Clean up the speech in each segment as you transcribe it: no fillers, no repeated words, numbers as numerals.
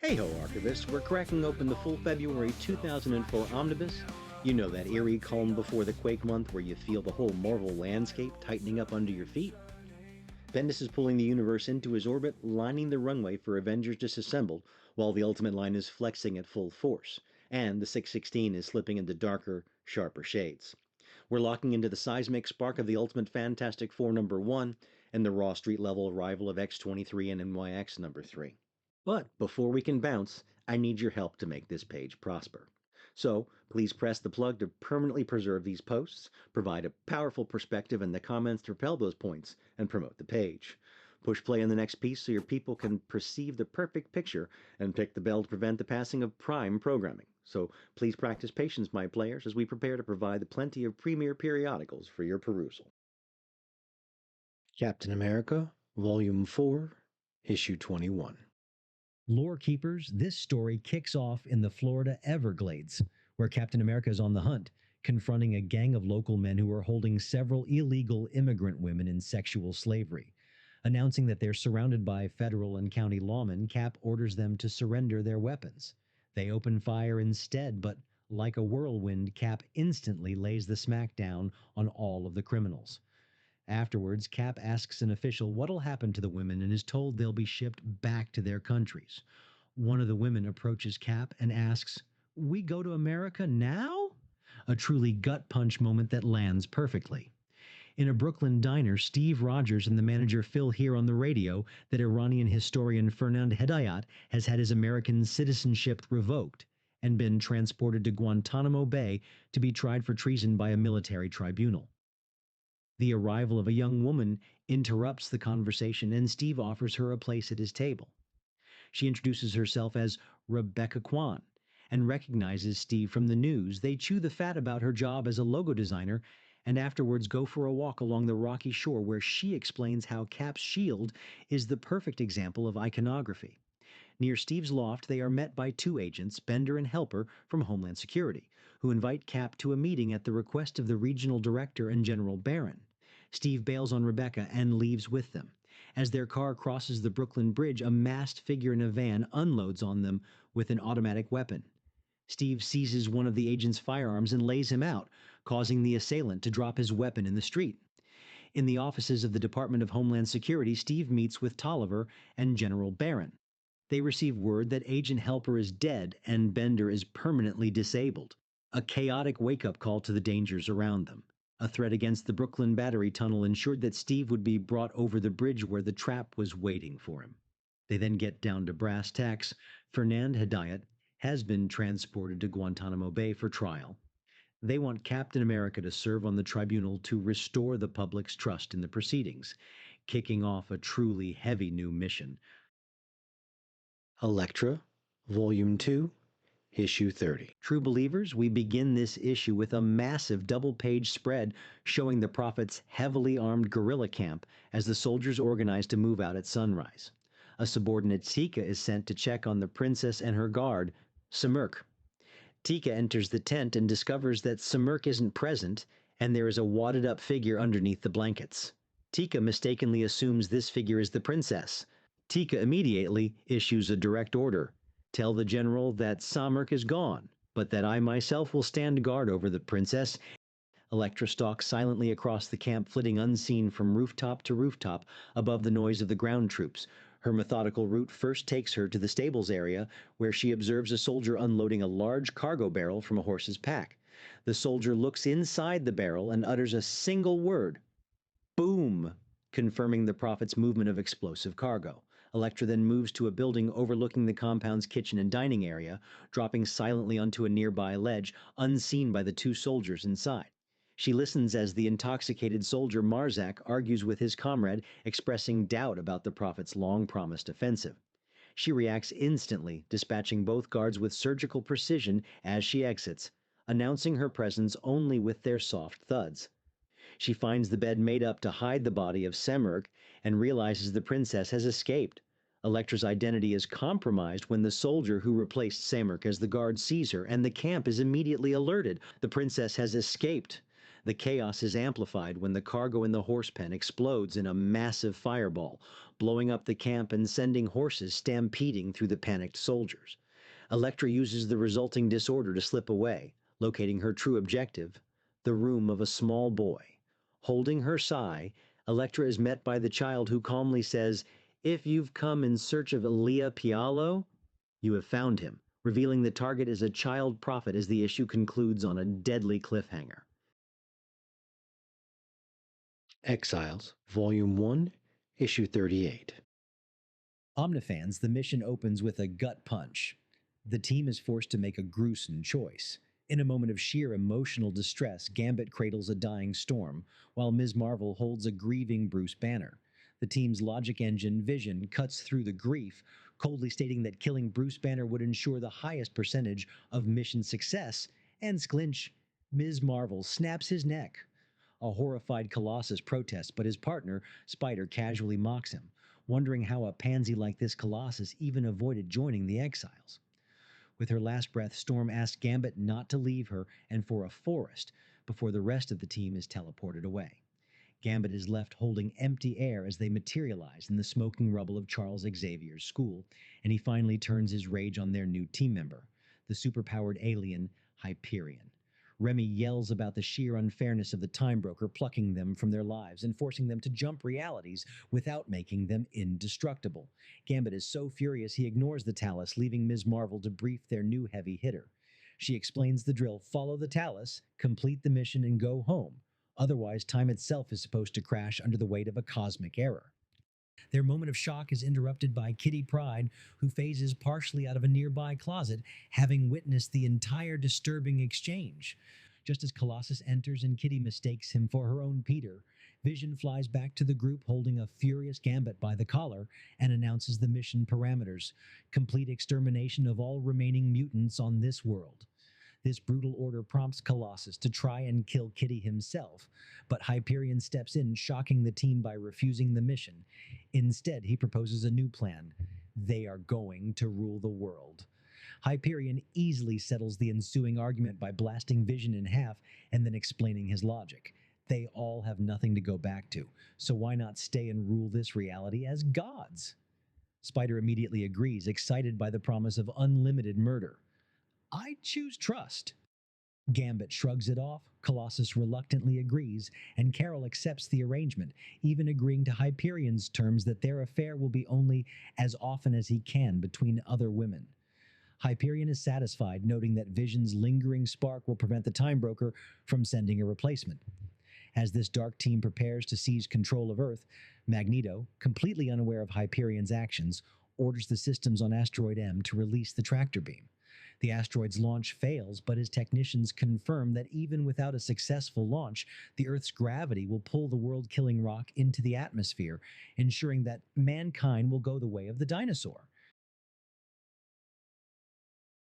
Hey-ho, Archivists, we're cracking open the full February 2004 Omnibus. You know that eerie calm before the quake month where you feel the whole Marvel landscape tightening up under your feet? Bendis is pulling the universe into his orbit, lining the runway for Avengers Disassembled, while the Ultimate Line is flexing at full force, and the 616 is slipping into darker, sharper shades. We're locking into the seismic spark of the Ultimate Fantastic Four #1 and the raw street-level arrival of X-23 and NYX #3. But before we can bounce, I need your help to make this page prosper. So please press the plug to permanently preserve these posts, provide a powerful perspective in the comments to propel those points, and promote the page. Push play on the next piece so your people can perceive the perfect picture and pick the bell to prevent the passing of prime programming. So please practice patience, my players, as we prepare to provide plenty of premier periodicals for your perusal. Captain America, Volume 4, Issue 21. Lore Keepers, this story kicks off in the Florida Everglades, where Captain America is on the hunt, confronting a gang of local men who are holding several illegal immigrant women in sexual slavery. Announcing that they're surrounded by federal and county lawmen, Cap orders them to surrender their weapons. They open fire instead, but like a whirlwind, Cap instantly lays the smackdown on all of the criminals. Afterwards, Cap asks an official what'll happen to the women and is told they'll be shipped back to their countries. One of the women approaches Cap and asks, "We go to America now?" A truly gut punch moment that lands perfectly. In a Brooklyn diner, Steve Rogers and the manager Phil hear on the radio that Iranian historian Fernand Hedayat has had his American citizenship revoked and been transported to Guantanamo Bay to be tried for treason by a military tribunal. The arrival of a young woman interrupts the conversation, and Steve offers her a place at his table. She introduces herself as Rebecca Kwan and recognizes Steve from the news. They chew the fat about her job as a logo designer and afterwards go for a walk along the rocky shore where she explains how Cap's shield is the perfect example of iconography. Near Steve's loft, they are met by two agents, Bender and Helper, from Homeland Security, who invite Cap to a meeting at the request of the regional director and General Barron. Steve bails on Rebecca and leaves with them. As their car crosses the Brooklyn Bridge, a masked figure in a van unloads on them with an automatic weapon. Steve seizes one of the agent's firearms and lays him out, causing the assailant to drop his weapon in the street. In the offices of the Department of Homeland Security, Steve meets with Tolliver and General Barron. They receive word that Agent Helper is dead and Bender is permanently disabled. A chaotic wake-up call to the dangers around them. A threat against the Brooklyn Battery Tunnel ensured that Steve would be brought over the bridge where the trap was waiting for him. They then get down to brass tacks. Fernand Hedayat has been transported to Guantanamo Bay for trial. They want Captain America to serve on the tribunal to restore the public's trust in the proceedings, kicking off a truly heavy new mission. Elektra, Volume 2, Issue 30. True believers, we begin this issue with a massive double-page spread showing the Prophet's heavily armed guerrilla camp as the soldiers organize to move out at sunrise. A subordinate Tika is sent to check on the princess and her guard, Samirk. Tika enters the tent and discovers that Samirk isn't present, and there is a wadded-up figure underneath the blankets. Tika mistakenly assumes this figure is the princess. Tika immediately issues a direct order. Tell the general that Samirk is gone, but that I myself will stand guard over the princess. Elektra stalks silently across the camp, flitting unseen from rooftop to rooftop above the noise of the ground troops. Her methodical route first takes her to the stables area, where she observes a soldier unloading a large cargo barrel from a horse's pack. The soldier looks inside the barrel and utters a single word, "Boom," confirming the Prophet's movement of explosive cargo. Elektra then moves to a building overlooking the compound's kitchen and dining area, dropping silently onto a nearby ledge, unseen by the two soldiers inside. She listens as the intoxicated soldier Marzak argues with his comrade, expressing doubt about the Prophet's long-promised offensive. She reacts instantly, dispatching both guards with surgical precision as she exits, announcing her presence only with their soft thuds. She finds the bed made up to hide the body of Samirk and realizes the princess has escaped. Elektra's identity is compromised when the soldier who replaced Samirk as the guard sees her, and the camp is immediately alerted. The princess has escaped. The chaos is amplified when the cargo in the horse pen explodes in a massive fireball, blowing up the camp and sending horses stampeding through the panicked soldiers. Elektra uses the resulting disorder to slip away, locating her true objective, the room of a small boy. Holding her sigh, Elektra is met by the child who calmly says, "If you've come in search of Elia Pialo, you have found him," revealing the target is a child prophet as the issue concludes on a deadly cliffhanger. Exiles, Volume 1, Issue 38. Omnifans, the mission opens with a gut punch. The team is forced to make a gruesome choice. In a moment of sheer emotional distress, Gambit cradles a dying Storm, while Ms. Marvel holds a grieving Bruce Banner. The team's logic engine, Vision, cuts through the grief, coldly stating that killing Bruce Banner would ensure the highest percentage of mission success, and Sklinch, Ms. Marvel, snaps his neck. A horrified Colossus protests, but his partner, Spider, casually mocks him, wondering how a pansy like this Colossus even avoided joining the Exiles. With her last breath, Storm asks Gambit not to leave her and for a forest before the rest of the team is teleported away. Gambit is left holding empty air as they materialize in the smoking rubble of Charles Xavier's school, and he finally turns his rage on their new team member, the superpowered alien Hyperion. Remy yells about the sheer unfairness of the Time Broker plucking them from their lives and forcing them to jump realities without making them indestructible. Gambit is so furious he ignores the Talus, leaving Ms. Marvel to brief their new heavy hitter. She explains the drill: follow the Talus, complete the mission, and go home. Otherwise, time itself is supposed to crash under the weight of a cosmic error. Their moment of shock is interrupted by Kitty Pryde, who phases partially out of a nearby closet, having witnessed the entire disturbing exchange. Just as Colossus enters and Kitty mistakes him for her own Peter, Vision flies back to the group holding a furious Gambit by the collar and announces the mission parameters: complete extermination of all remaining mutants on this world. This brutal order prompts Colossus to try and kill Kitty himself, but Hyperion steps in, shocking the team by refusing the mission. Instead, he proposes a new plan. They are going to rule the world. Hyperion easily settles the ensuing argument by blasting Vision in half and then explaining his logic. They all have nothing to go back to, so why not stay and rule this reality as gods? Spider immediately agrees, excited by the promise of unlimited murder. I choose trust. Gambit shrugs it off, Colossus reluctantly agrees, and Carol accepts the arrangement, even agreeing to Hyperion's terms that their affair will be only as often as he can between other women. Hyperion is satisfied, noting that Vision's lingering spark will prevent the Time Broker from sending a replacement. As this dark team prepares to seize control of Earth, Magneto, completely unaware of Hyperion's actions, orders the systems on Asteroid M to release the tractor beam. The asteroid's launch fails, but his technicians confirm that even without a successful launch, the Earth's gravity will pull the world-killing rock into the atmosphere, ensuring that mankind will go the way of the dinosaur.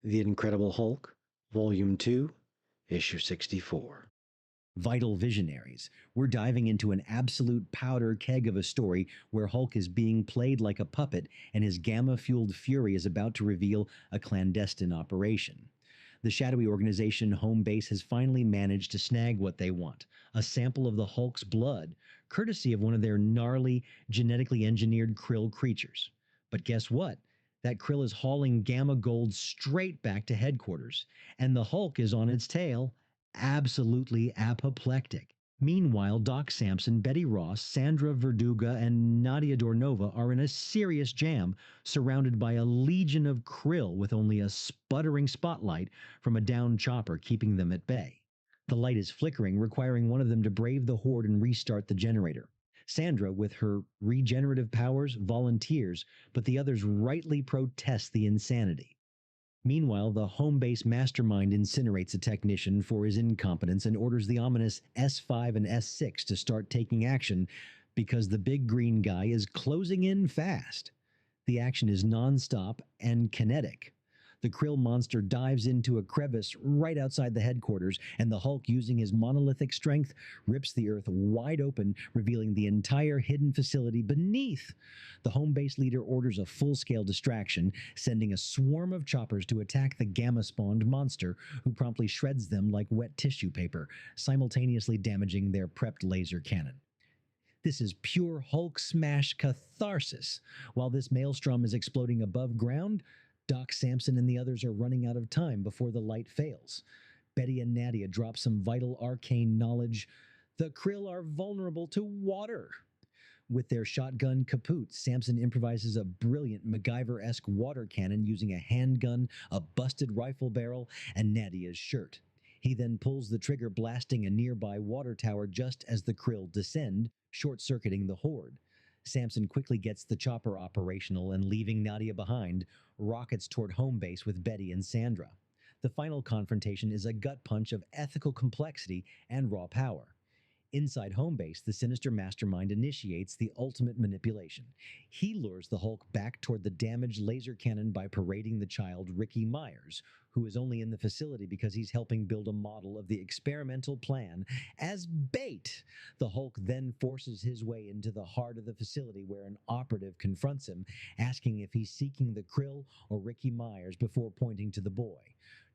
The Incredible Hulk, Volume 2, Issue 64. Vital visionaries. We're diving into an absolute powder keg of a story where Hulk is being played like a puppet and his gamma-fueled fury is about to reveal a clandestine operation. The shadowy organization Home Base has finally managed to snag what they want: a sample of the Hulk's blood, courtesy of one of their gnarly, genetically engineered krill creatures. But guess what? That krill is hauling gamma gold straight back to headquarters, and the Hulk is on its tail, absolutely apoplectic. Meanwhile, Doc Samson, Betty Ross, Sandra Verduga, and Nadia Dornova are in a serious jam, surrounded by a legion of krill with only a sputtering spotlight from a downed chopper keeping them at bay. The light is flickering, requiring one of them to brave the horde and restart the generator. Sandra, with her regenerative powers, volunteers, but the others rightly protest the insanity. Meanwhile, the home base mastermind incinerates a technician for his incompetence and orders the ominous S5 and S6 to start taking action because the big green guy is closing in fast. The action is non-stop and kinetic. The Krill monster dives into a crevice right outside the headquarters, and the Hulk, using his monolithic strength, rips the earth wide open, revealing the entire hidden facility beneath. The home base leader orders a full-scale distraction, sending a swarm of choppers to attack the gamma-spawned monster, who promptly shreds them like wet tissue paper, simultaneously damaging their prepped laser cannon. This is pure Hulk smash catharsis. While this maelstrom is exploding above ground, Doc Samson and the others are running out of time before the light fails. Betty and Nadia drop some vital arcane knowledge. The Krill are vulnerable to water. With their shotgun kaput, Samson improvises a brilliant MacGyver-esque water cannon using a handgun, a busted rifle barrel, and Nadia's shirt. He then pulls the trigger, blasting a nearby water tower just as the Krill descend, short-circuiting the horde. Samson quickly gets the chopper operational and, leaving Nadia behind, rockets toward home base with Betty and Sandra. The final confrontation is a gut punch of ethical complexity and raw power. Inside home base, the sinister mastermind initiates the ultimate manipulation. He lures the Hulk back toward the damaged laser cannon by parading the child Ricky Myers, who is only in the facility because he's helping build a model of the experimental plan, as bait. The Hulk then forces his way into the heart of the facility, where an operative confronts him, asking if he's seeking the Krill or Ricky Myers before pointing to the boy.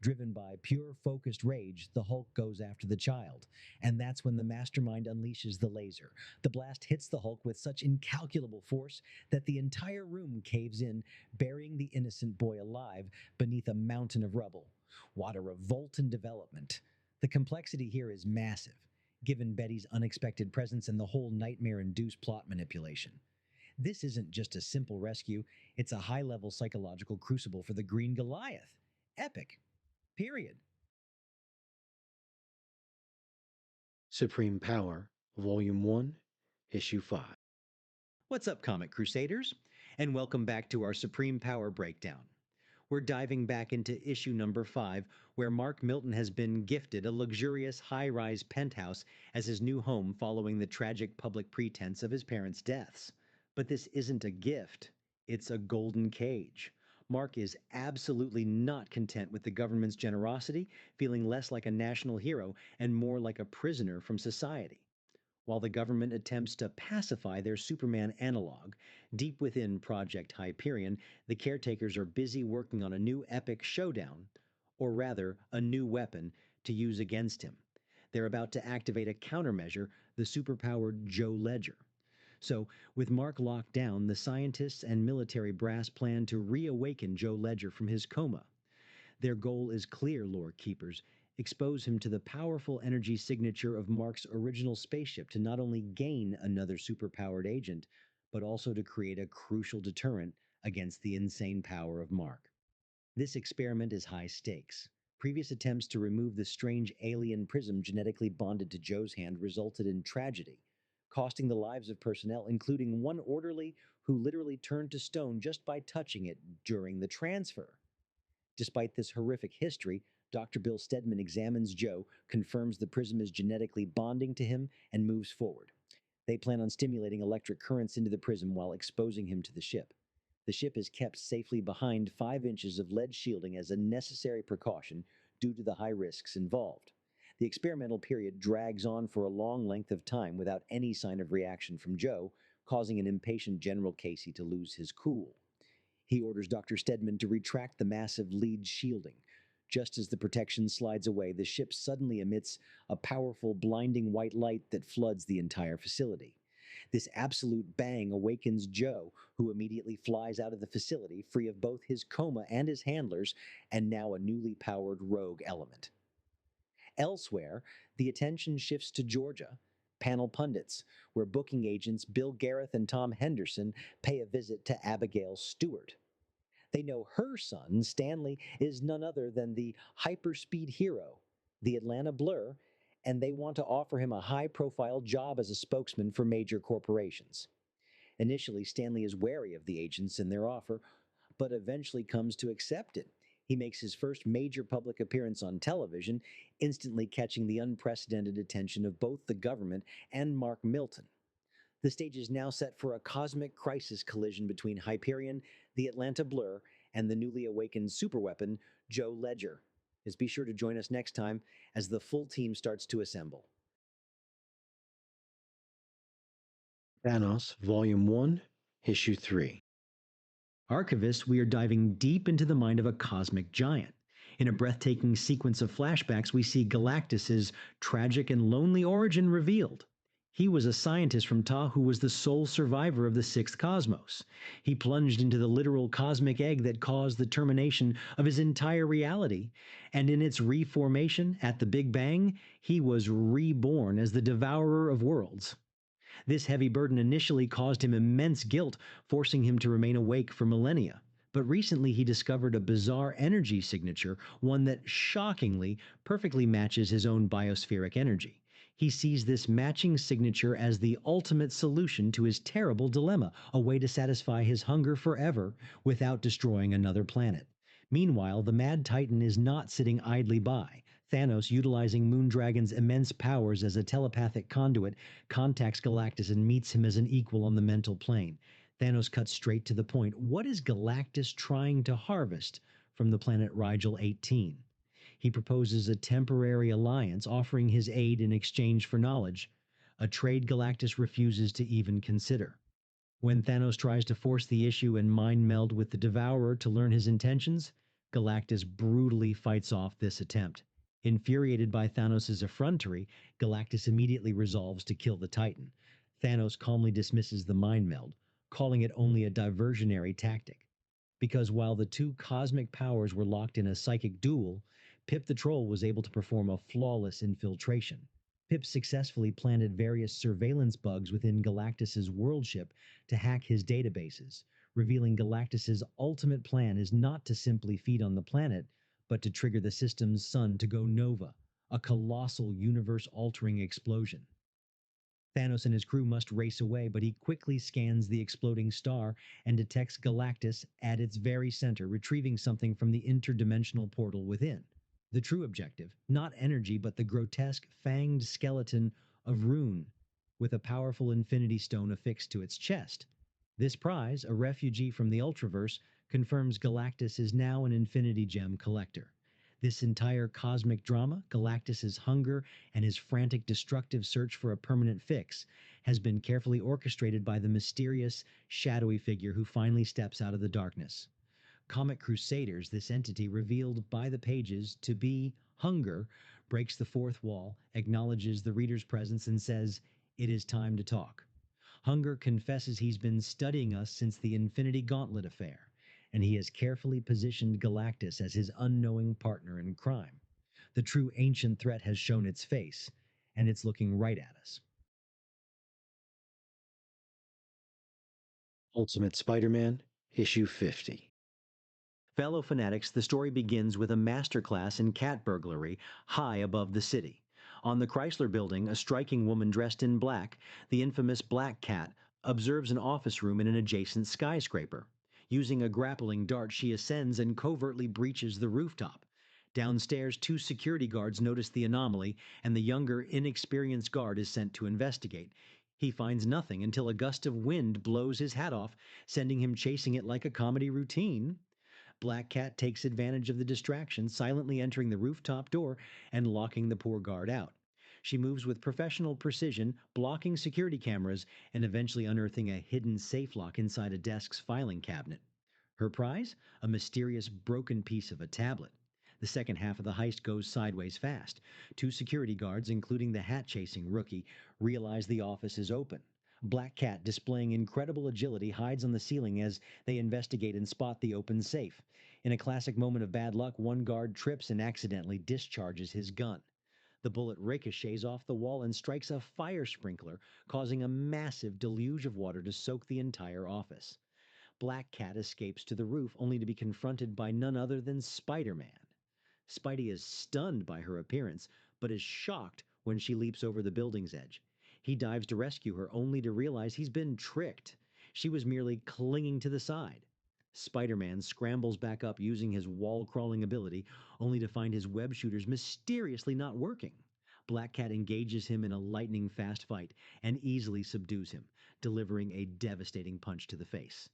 Driven by pure focused rage, the Hulk goes after the child, and that's when the mastermind unleashes the laser. The blast hits the Hulk with such incalculable force that the entire room caves in, burying the innocent boy alive beneath a mountain of rubble. What a revolt in development. The complexity here is massive, given Betty's unexpected presence and the whole nightmare-induced plot manipulation. This isn't just a simple rescue, it's a high-level psychological crucible for the Green Goliath. Epic. Period. Supreme Power, Volume 1, Issue 5. What's up, Comic Crusaders? And welcome back to our Supreme Power Breakdown. We're diving back into issue number 5, where Mark Milton has been gifted a luxurious high-rise penthouse as his new home following the tragic public pretense of his parents' deaths. But this isn't a gift, it's a golden cage. Mark is absolutely not content with the government's generosity, feeling less like a national hero and more like a prisoner from society. While the government attempts to pacify their Superman analog, deep within Project Hyperion, the caretakers are busy working on a new epic showdown, or rather, a new weapon to use against him. They're about to activate a countermeasure, the superpowered Joe Ledger. So, with Mark locked down, the scientists and military brass plan to reawaken Joe Ledger from his coma. Their goal is clear, lore keepers. Expose him to the powerful energy signature of Mark's original spaceship to not only gain another superpowered agent, but also to create a crucial deterrent against the insane power of Mark. This experiment is high stakes. Previous attempts to remove the strange alien prism genetically bonded to Joe's hand resulted in tragedy, costing the lives of personnel, including one orderly who literally turned to stone just by touching it during the transfer. Despite this horrific history, Dr. Bill Stedman examines Joe, confirms the prism is genetically bonding to him, and moves forward. They plan on stimulating electric currents into the prism while exposing him to the ship. The ship is kept safely behind 5 inches of lead shielding as a necessary precaution due to the high risks involved. The experimental period drags on for a long length of time without any sign of reaction from Joe, causing an impatient General Casey to lose his cool. He orders Dr. Stedman to retract the massive lead shielding. Just as the protection slides away, the ship suddenly emits a powerful, blinding white light that floods the entire facility. This absolute bang awakens Joe, who immediately flies out of the facility, free of both his coma and his handlers, and now a newly powered rogue element. Elsewhere, the attention shifts to Georgia, panel pundits, where booking agents Bill Gareth and Tom Henderson pay a visit to Abigail Stewart. They know her son, Stanley, is none other than the hyperspeed hero, the Atlanta Blur, and they want to offer him a high-profile job as a spokesman for major corporations. Initially, Stanley is wary of the agents and their offer, but eventually comes to accept it. He makes his first major public appearance on television, instantly catching the unprecedented attention of both the government and Mark Milton. The stage is now set for a cosmic crisis collision between Hyperion, the Atlanta Blur, and the newly awakened superweapon, Joe Ledger. Just be sure to join us next time as the full team starts to assemble. Thanos, Volume 1, Issue 3. Archivist, we are diving deep into the mind of a cosmic giant. In a breathtaking sequence of flashbacks, we see Galactus's tragic and lonely origin revealed. He was a scientist from Ta who was the sole survivor of the sixth cosmos. He plunged into the literal cosmic egg that caused the termination of his entire reality, and in its reformation at the Big Bang, he was reborn as the devourer of worlds. This heavy burden initially caused him immense guilt, forcing him to remain awake for millennia. But recently he discovered a bizarre energy signature, one that shockingly perfectly matches his own biospheric energy. He sees this matching signature as the ultimate solution to his terrible dilemma, a way to satisfy his hunger forever without destroying another planet. Meanwhile, the Mad Titan is not sitting idly by. Thanos, utilizing Moondragon's immense powers as a telepathic conduit, contacts Galactus and meets him as an equal on the mental plane. Thanos cuts straight to the point. What is Galactus trying to harvest from the planet Rigel 18? He proposes a temporary alliance, offering his aid in exchange for knowledge, a trade Galactus refuses to even consider. When Thanos tries to force the issue and mind meld with the Devourer to learn his intentions, Galactus brutally fights off this attempt. Infuriated by Thanos' effrontery, Galactus immediately resolves to kill the Titan. Thanos calmly dismisses the mind meld, calling it only a diversionary tactic. Because while the two cosmic powers were locked in a psychic duel, Pip the Troll was able to perform a flawless infiltration. Pip successfully planted various surveillance bugs within Galactus' world ship to hack his databases, revealing Galactus' ultimate plan is not to simply feed on the planet, but to trigger the system's sun to go nova, a colossal universe-altering explosion. Thanos and his crew must race away, but he quickly scans the exploding star and detects Galactus at its very center, retrieving something from the interdimensional portal within. The true objective, not energy, but the grotesque, fanged skeleton of Rune, with a powerful infinity stone affixed to its chest. This prize, a refugee from the Ultraverse, confirms Galactus is now an Infinity Gem collector. This entire cosmic drama, Galactus' hunger and his frantic destructive search for a permanent fix, has been carefully orchestrated by the mysterious, shadowy figure who finally steps out of the darkness. Comic Crusaders, this entity revealed by the pages to be Hunger, breaks the fourth wall, acknowledges the reader's presence, and says, "It is time to talk." Hunger confesses he's been studying us since the Infinity Gauntlet affair, and he has carefully positioned Galactus as his unknowing partner in crime. The true ancient threat has shown its face, and it's looking right at us. Ultimate Spider-Man, Issue 50. Fellow fanatics, the story begins with a masterclass in cat burglary high above the city. On the Chrysler Building, a striking woman dressed in black, the infamous Black Cat, observes an office room in an adjacent skyscraper. Using a grappling dart, she ascends and covertly breaches the rooftop. Downstairs, two security guards notice the anomaly, and the younger, inexperienced guard is sent to investigate. He finds nothing until a gust of wind blows his hat off, sending him chasing it like a comedy routine. Black Cat takes advantage of the distraction, silently entering the rooftop door and locking the poor guard out. She moves with professional precision, blocking security cameras and eventually unearthing a hidden safe lock inside a desk's filing cabinet. Her prize? A mysterious broken piece of a tablet. The second half of the heist goes sideways fast. Two security guards, including the hat-chasing rookie, realize the office is open. Black Cat, displaying incredible agility, hides on the ceiling as they investigate and spot the open safe. In a classic moment of bad luck, one guard trips and accidentally discharges his gun. The bullet ricochets off the wall and strikes a fire sprinkler, causing a massive deluge of water to soak the entire office. Black Cat escapes to the roof, only to be confronted by none other than Spider-Man. Spidey is stunned by her appearance, but is shocked when she leaps over the building's edge. He dives to rescue her, only to realize he's been tricked. She was merely clinging to the side. Spider-Man scrambles back up using his wall-crawling ability, only to find his web shooters mysteriously not working. Black Cat engages him in a lightning-fast fight and easily subdues him, delivering a devastating punch to the face.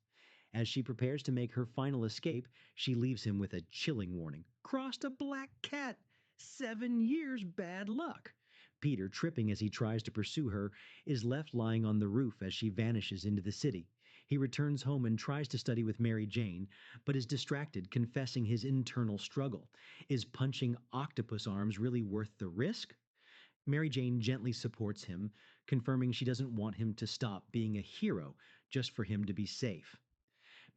As she prepares to make her final escape, she leaves him with a chilling warning. Crossed a black cat! 7 years bad luck! Peter, tripping as he tries to pursue her, is left lying on the roof as she vanishes into the city. He returns home and tries to study with Mary Jane, but is distracted, confessing his internal struggle. Is punching octopus arms really worth the risk? Mary Jane gently supports him, confirming she doesn't want him to stop being a hero just for him to be safe.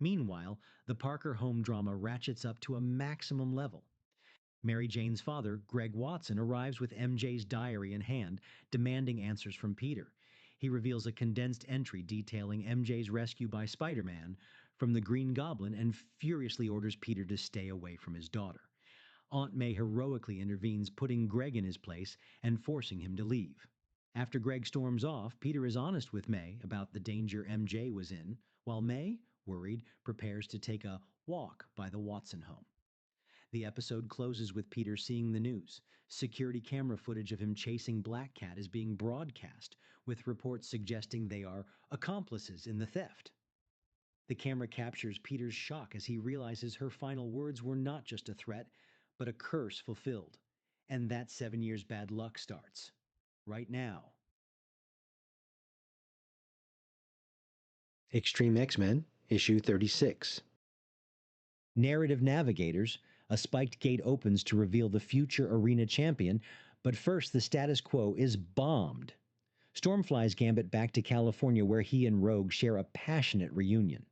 Meanwhile, the Parker home drama ratchets up to a maximum level. Mary Jane's father, Greg Watson, arrives with MJ's diary in hand, demanding answers from Peter. He reveals a condensed entry detailing MJ's rescue by Spider-Man from the Green Goblin and furiously orders Peter to stay away from his daughter. Aunt May heroically intervenes, putting Greg in his place and forcing him to leave. After Greg storms off, Peter is honest with May about the danger MJ was in, while May, worried, prepares to take a walk by the Watson home. The episode closes with Peter seeing the news. Security camera footage of him chasing Black Cat is being broadcast, with reports suggesting they are accomplices in the theft. The camera captures Peter's shock as he realizes her final words were not just a threat, but a curse fulfilled. And that 7 years bad luck starts. Right now. X-treme X-Men, issue 36. Narrative Navigators, a spiked gate opens to reveal the future arena champion, but first the status quo is bombed. Storm flies Gambit back to California where he and Rogue share a passionate reunion.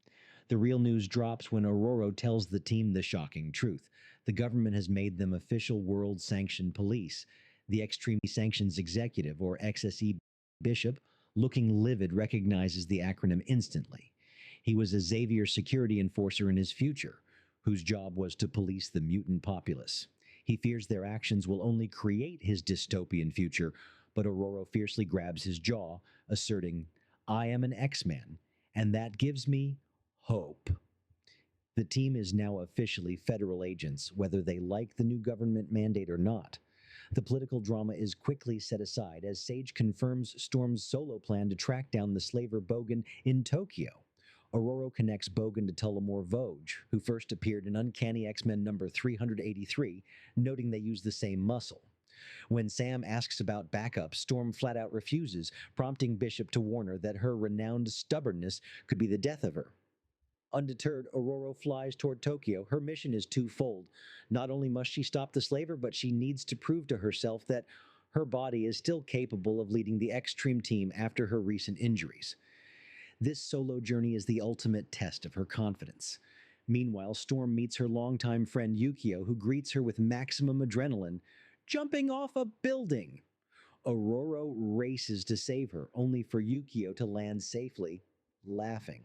The real news drops when Aurora tells the team the shocking truth. The government has made them official world-sanctioned police. The X-treme Sanctions Executive, or XSE Bishop, looking livid, recognizes the acronym instantly. He was a Xavier security enforcer in his future, whose job was to police the mutant populace. He fears their actions will only create his dystopian future, but Aurora fiercely grabs his jaw, asserting, "I am an X-Man, and that gives me hope." The team is now officially federal agents, whether they like the new government mandate or not. The political drama is quickly set aside as Sage confirms Storm's solo plan to track down the slaver Bogan in Tokyo. Aurora connects Bogan to Tullamore Vogue, who first appeared in Uncanny X-Men number 383, noting they use the same muscle. When Sam asks about backup, Storm flat out refuses, prompting Bishop to warn her that her renowned stubbornness could be the death of her. Undeterred, Aurora flies toward Tokyo. Her mission is twofold. Not only must she stop the slaver, but she needs to prove to herself that her body is still capable of leading the X-treme team after her recent injuries. This solo journey is the ultimate test of her confidence. Meanwhile, Storm meets her longtime friend Yukio, who greets her with maximum adrenaline, jumping off a building. Aurora races to save her, only for Yukio to land safely, laughing.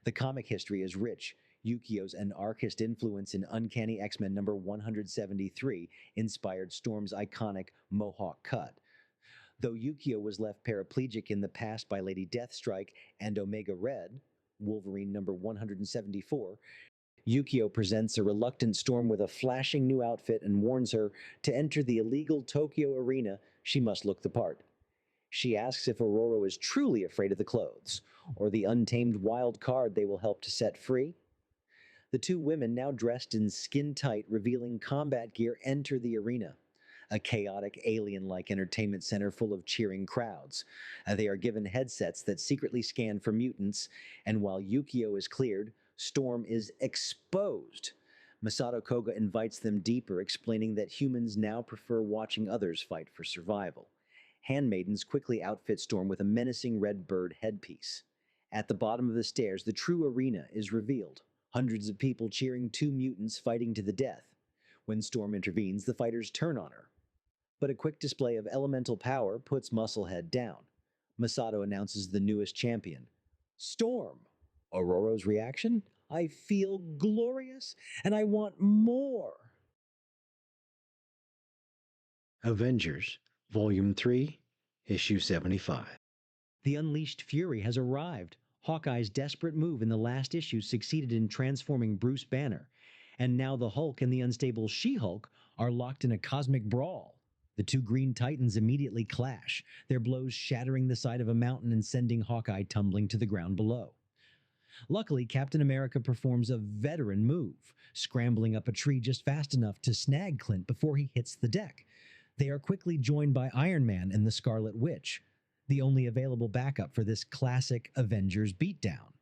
The comic history is rich. Yukio's anarchist influence in Uncanny X-Men number 173 inspired Storm's iconic Mohawk cut. Though Yukio was left paraplegic in the past by Lady Deathstrike and Omega Red, Wolverine number 174, Yukio presents a reluctant Storm with a flashing new outfit and warns her to enter the illegal Tokyo arena, she must look the part. She asks if Aurora is truly afraid of the clothes, or the untamed wild card they will help to set free. The two women, now dressed in skin-tight, revealing combat gear, enter the arena, a chaotic, alien-like entertainment center full of cheering crowds. They are given headsets that secretly scan for mutants, and while Yukio is cleared, Storm is exposed. Masato Koga invites them deeper, explaining that humans now prefer watching others fight for survival. Handmaidens quickly outfit Storm with a menacing red bird headpiece. At the bottom of the stairs, the true arena is revealed. Hundreds of people cheering two mutants fighting to the death. When Storm intervenes, the fighters turn on her. But a quick display of elemental power puts Musclehead down. Masato announces the newest champion, Storm. Aurora's reaction? I feel glorious, and I want more. Avengers, Volume 3, Issue 75. The Unleashed Fury has arrived. Hawkeye's desperate move in the last issue succeeded in transforming Bruce Banner, and now the Hulk and the unstable She-Hulk are locked in a cosmic brawl. The two Green Titans immediately clash, their blows shattering the side of a mountain and sending Hawkeye tumbling to the ground below. Luckily, Captain America performs a veteran move, scrambling up a tree just fast enough to snag Clint before he hits the deck. They are quickly joined by Iron Man and the Scarlet Witch, the only available backup for this classic Avengers beatdown.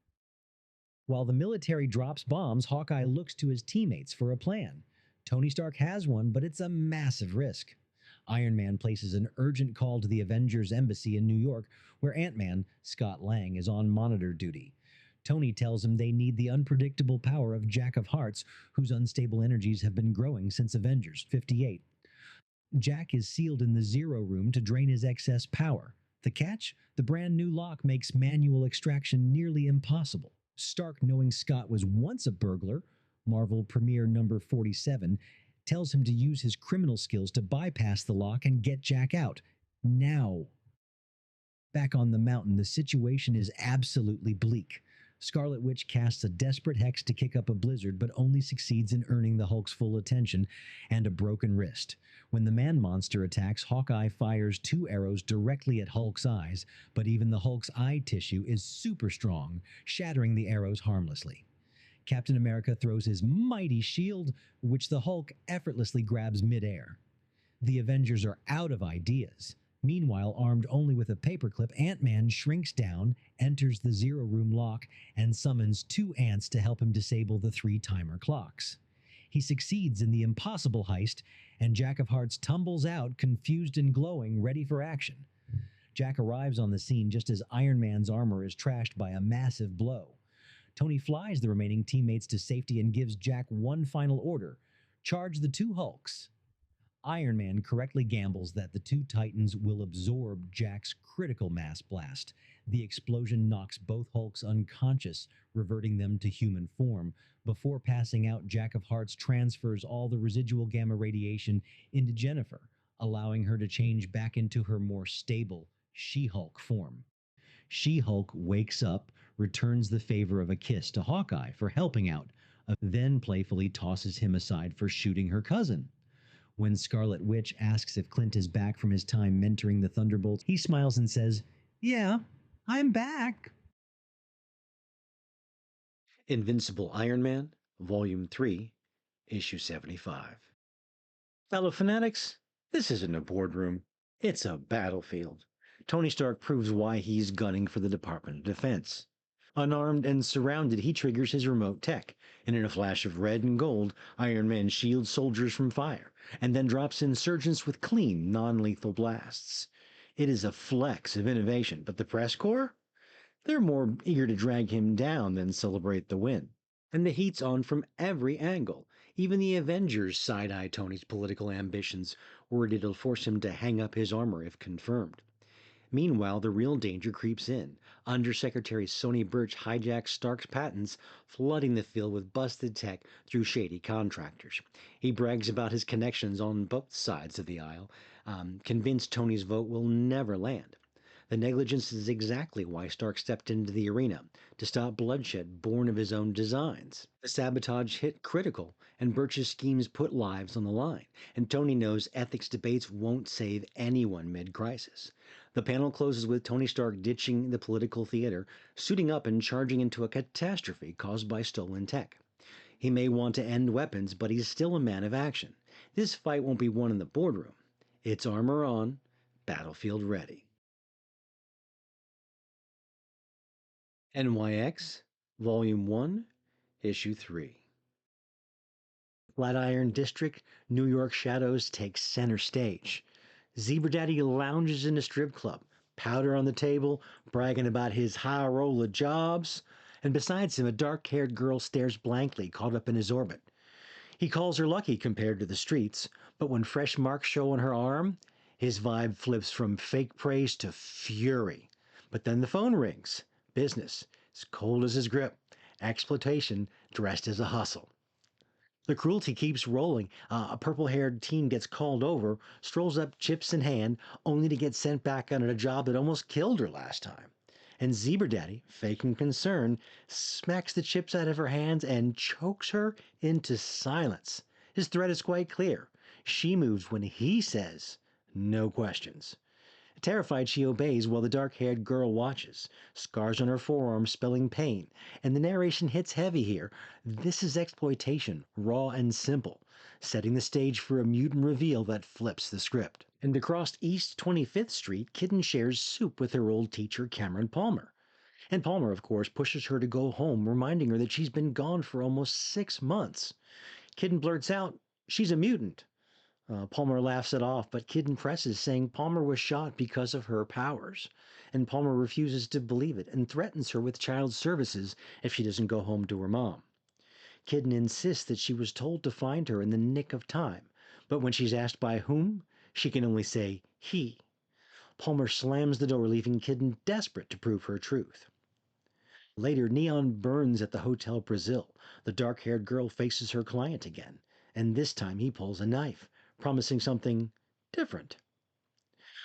While the military drops bombs, Hawkeye looks to his teammates for a plan. Tony Stark has one, but it's a massive risk. Iron Man places an urgent call to the Avengers Embassy in New York, where Ant-Man, Scott Lang, is on monitor duty. Tony tells him they need the unpredictable power of Jack of Hearts, whose unstable energies have been growing since Avengers 58. Jack is sealed in the Zero Room to drain his excess power. The catch? The brand new lock makes manual extraction nearly impossible. Stark, knowing Scott was once a burglar, Marvel Premiere number 47, tells him to use his criminal skills to bypass the lock and get Jack out. Now. Back on the mountain, the situation is absolutely bleak. Scarlet Witch casts a desperate hex to kick up a blizzard, but only succeeds in earning the Hulk's full attention and a broken wrist. When the man-monster attacks, Hawkeye fires 2 arrows directly at Hulk's eyes, but even the Hulk's eye tissue is super strong, shattering the arrows harmlessly. Captain America throws his mighty shield, which the Hulk effortlessly grabs midair. The Avengers are out of ideas. Meanwhile, armed only with a paperclip, Ant-Man shrinks down, enters the Zero Room lock, and summons 2 ants to help him disable the 3 timer clocks. He succeeds in the impossible heist, and Jack of Hearts tumbles out, confused and glowing, ready for action. Jack arrives on the scene just as Iron Man's armor is trashed by a massive blow. Tony flies the remaining teammates to safety and gives Jack one final order: charge the 2 Hulks. Iron Man correctly gambles that the 2 Titans will absorb Jack's critical mass blast. The explosion knocks both Hulks unconscious, reverting them to human form. Before passing out, Jack of Hearts transfers all the residual gamma radiation into Jennifer, allowing her to change back into her more stable She-Hulk form. She-Hulk wakes up, returns the favor of a kiss to Hawkeye for helping out, then playfully tosses him aside for shooting her cousin. When Scarlet Witch asks if Clint is back from his time mentoring the Thunderbolts, he smiles and says, "Yeah, I'm back." Invincible Iron Man, Volume 3, Issue 75. Fellow Fanatics, this isn't a boardroom. It's a battlefield. Tony Stark proves why he's gunning for the Department of Defense. Unarmed and surrounded, he triggers his remote tech, and in a flash of red and gold, Iron Man shields soldiers from fire, and then drops insurgents with clean, non-lethal blasts. It is a flex of innovation, but the press corps? They're more eager to drag him down than celebrate the win. And the heat's on from every angle. Even the Avengers side-eye Tony's political ambitions, worried it'll force him to hang up his armor if confirmed. Meanwhile, the real danger creeps in. Undersecretary Sonny Birch hijacks Stark's patents, flooding the field with busted tech through shady contractors. He brags about his connections on both sides of the aisle, convinced Tony's vote will never land. The negligence is exactly why Stark stepped into the arena, to stop bloodshed born of his own designs. The sabotage hit critical, and Birch's schemes put lives on the line, and Tony knows ethics debates won't save anyone mid-crisis. The panel closes with Tony Stark ditching the political theater, suiting up and charging into a catastrophe caused by stolen tech. He may want to end weapons, but he's still a man of action. This fight won't be won in the boardroom. It's armor on, battlefield ready. NYX, Volume 1, Issue 3. Flatiron District, New York shadows take center stage. Zebra Daddy lounges in a strip club, powder on the table, bragging about his high roll of jobs, and besides him a dark-haired girl stares blankly, caught up in his orbit. He calls her lucky compared to the streets, but when fresh marks show on her arm, his vibe flips from fake praise to fury. But then the phone rings. Business, as cold as his grip. Exploitation, dressed as a hustle. The cruelty keeps rolling. A purple-haired teen gets called over, strolls up chips in hand, only to get sent back on a job that almost killed her last time. And Zebra Daddy, faking concern, smacks the chips out of her hands and chokes her into silence. His threat is quite clear. She moves when he says, no questions. Terrified, she obeys while the dark-haired girl watches, scars on her forearm spelling pain, and the narration hits heavy here. This is exploitation, raw and simple, setting the stage for a mutant reveal that flips the script. And across East 25th Street, Kitten shares soup with her old teacher, Cameron Palmer. And Palmer, of course, pushes her to go home, reminding her that she's been gone for almost 6 months. Kitten blurts out, "She's a mutant." Palmer laughs it off, but Kitten presses, saying Palmer was shot because of her powers. And Palmer refuses to believe it and threatens her with child services if she doesn't go home to her mom. Kitten insists that she was told to find her in the nick of time, but when she's asked by whom, she can only say he. Palmer slams the door, leaving Kitten desperate to prove her truth. Later, neon burns at the Hotel Brazil. The dark-haired girl faces her client again, and this time he pulls a knife, promising something different.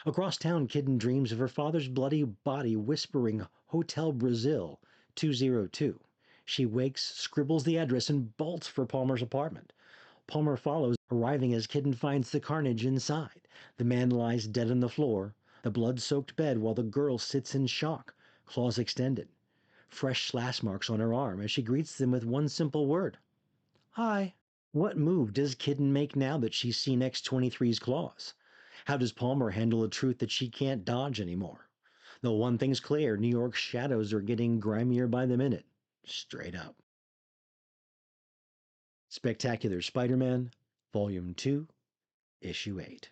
Across town, Kitten dreams of her father's bloody body whispering Hotel Brazil 202. She wakes, scribbles the address, and bolts for Palmer's apartment. Palmer follows, arriving as Kitten finds the carnage inside. The man lies dead on the floor, the blood-soaked bed, while the girl sits in shock, claws extended. Fresh slash marks on her arm as she greets them with one simple word. Hi. What move does Kitten make now that she's seen X-23's claws? How does Palmer handle the truth that she can't dodge anymore? Though one thing's clear, New York's shadows are getting grimier by the minute. Straight up. Spectacular Spider-Man, Volume 2, Issue 8.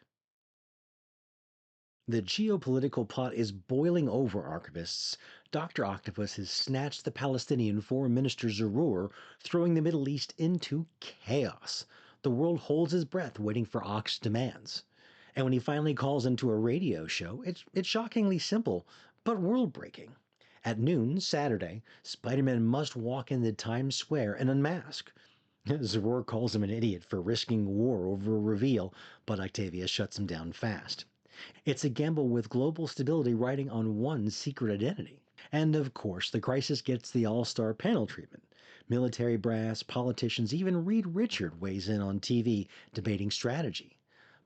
The geopolitical pot is boiling over, archivists. Dr. Octopus has snatched the Palestinian Foreign Minister Zarur, throwing the Middle East into chaos. The world holds its breath, waiting for Ock's demands. And when he finally calls into a radio show, it's shockingly simple, but world-breaking. At noon, Saturday, Spider-Man must walk into Times Square and unmask. Zarur calls him an idiot for risking war over a reveal, but Octavius shuts him down fast. It's a gamble with global stability riding on one secret identity. And of course, the crisis gets the all-star panel treatment. Military brass, politicians, even Reed Richard weighs in on TV debating strategy.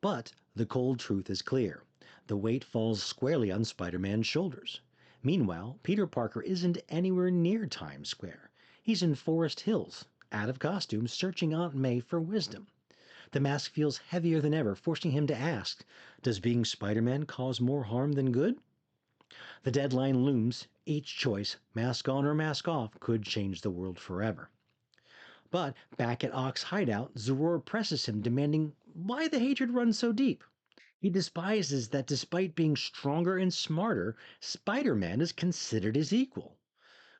But the cold truth is clear. The weight falls squarely on Spider-Man's shoulders. Meanwhile, Peter Parker isn't anywhere near Times Square. He's in Forest Hills, out of costume, searching Aunt May for wisdom. The mask feels heavier than ever, forcing him to ask, does being Spider-Man cause more harm than good? The deadline looms. Each choice, mask on or mask off, could change the world forever. But back at Ock's hideout, Zarur presses him, demanding why the hatred runs so deep. He despises that despite being stronger and smarter, Spider-Man is considered his equal.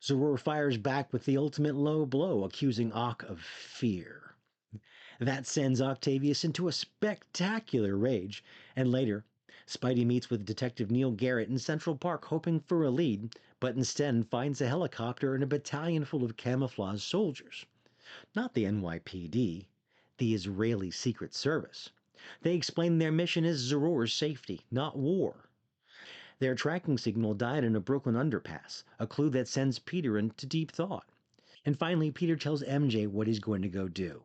Zarur fires back with the ultimate low blow, accusing Ock of fear. That sends Octavius into a spectacular rage, and later, Spidey meets with Detective Neil Garrett in Central Park hoping for a lead, but instead finds a helicopter and a battalion full of camouflaged soldiers. Not the NYPD, the Israeli Secret Service. They explain their mission is Zarur's safety, not war. Their tracking signal died in a Brooklyn underpass, a clue that sends Peter into deep thought. And finally, Peter tells MJ what he's going to go do.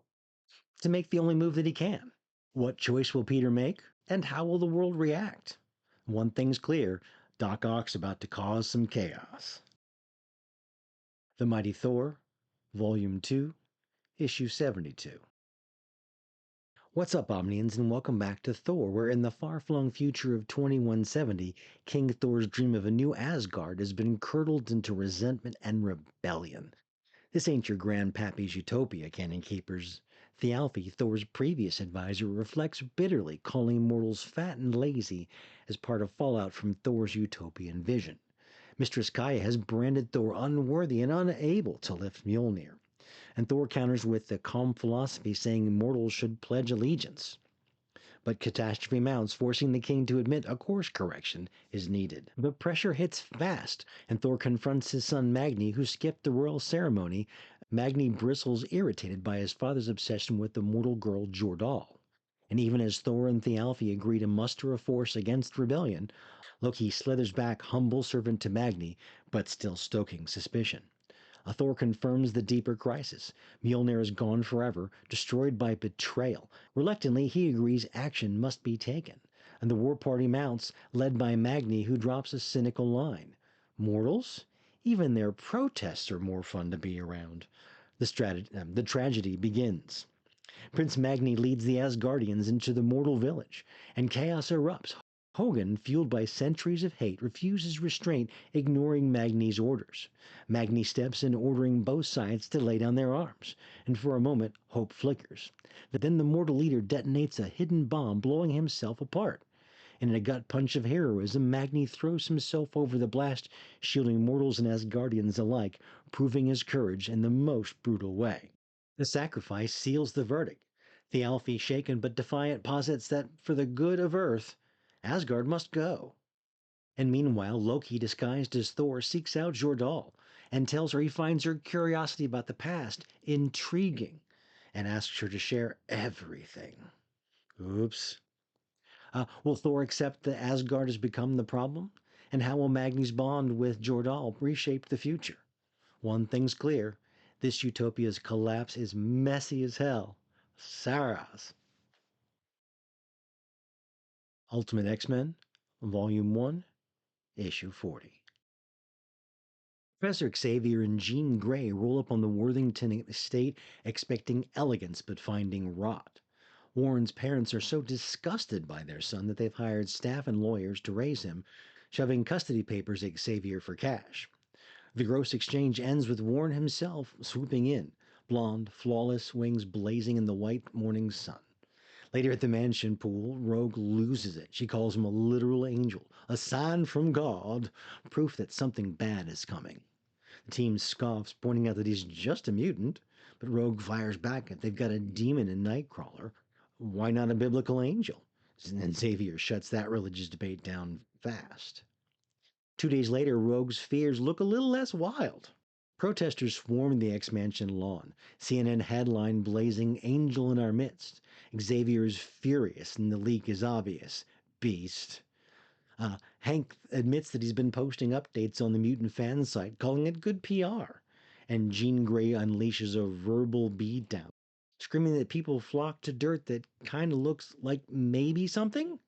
To make the only move that he can. What choice will Peter make, and how will the world react? One thing's clear, Doc Ock's about to cause some chaos. The Mighty Thor, Volume 2, Issue 72. What's up, Omnians, and welcome back to Thor, where in the far-flung future of 2170, King Thor's dream of a new Asgard has been curdled into resentment and rebellion. This ain't your grandpappy's utopia, Canon Keepers. Thialfi, Thor's previous advisor, reflects bitterly, calling mortals fat and lazy as part of fallout from Thor's utopian vision. Mistress Kaya has branded Thor unworthy and unable to lift Mjolnir, and Thor counters with the calm philosophy saying mortals should pledge allegiance. But catastrophe mounts, forcing the king to admit a course correction is needed. The pressure hits fast, and Thor confronts his son Magni, who skipped the royal ceremony. Magni bristles, irritated by his father's obsession with the mortal girl Jordal. And even as Thor and Thialfi agree to muster a force against rebellion, Loki slithers back, humble servant to Magni, but still stoking suspicion. Thor confirms the deeper crisis. Mjolnir is gone forever, destroyed by betrayal. Reluctantly, he agrees action must be taken. and the war party mounts, led by Magni, who drops a cynical line. Mortals? Even their protests are more fun to be around. The tragedy begins. Prince Magni leads the Asgardians into the mortal village, and chaos erupts. Hogun, fueled by centuries of hate, refuses restraint, ignoring Magni's orders. Magni steps in, ordering both sides to lay down their arms, and for a moment, hope flickers. But then the mortal leader detonates a hidden bomb, blowing himself apart. And in a gut punch of heroism, Magni throws himself over the blast, shielding mortals and Asgardians alike, proving his courage in the most brutal way. The sacrifice seals the verdict. Thialfi, shaken but defiant, posits that for the good of Earth, Asgard must go. And meanwhile, Loki, disguised as Thor, seeks out Jordal and tells her he finds her curiosity about the past intriguing and asks her to share everything. Oops. Will Thor accept that Asgard has become the problem? And how will Magni's bond with Jordal reshape the future? One thing's clear, this utopia's collapse is messy as hell. Saras. Ultimate X-Men, Volume 1, Issue 40. Professor Xavier and Jean Grey roll up on the Worthington estate expecting elegance but finding rot. Warren's parents are so disgusted by their son that they've hired staff and lawyers to raise him, shoving custody papers at Xavier for cash. The gross exchange ends with Warren himself swooping in, blonde, flawless, wings blazing in the white morning sun. Later at the mansion pool, Rogue loses it. She calls him a literal angel, a sign from God, proof that something bad is coming. The team scoffs, pointing out that he's just a mutant, but Rogue fires back that they've got a demon in Nightcrawler. Why not a biblical angel? And Xavier shuts that religious debate down fast. 2 days later, Rogue's fears look a little less wild. Protesters swarm the X-Mansion lawn, CNN headline blazing, "Angel in our midst." Xavier is furious and the leak is obvious. Beast. Hank admits that he's been posting updates on the mutant fan site, calling it good PR. And Jean Grey unleashes a verbal beatdown, screaming that people flock to dirt that kind of looks like maybe something?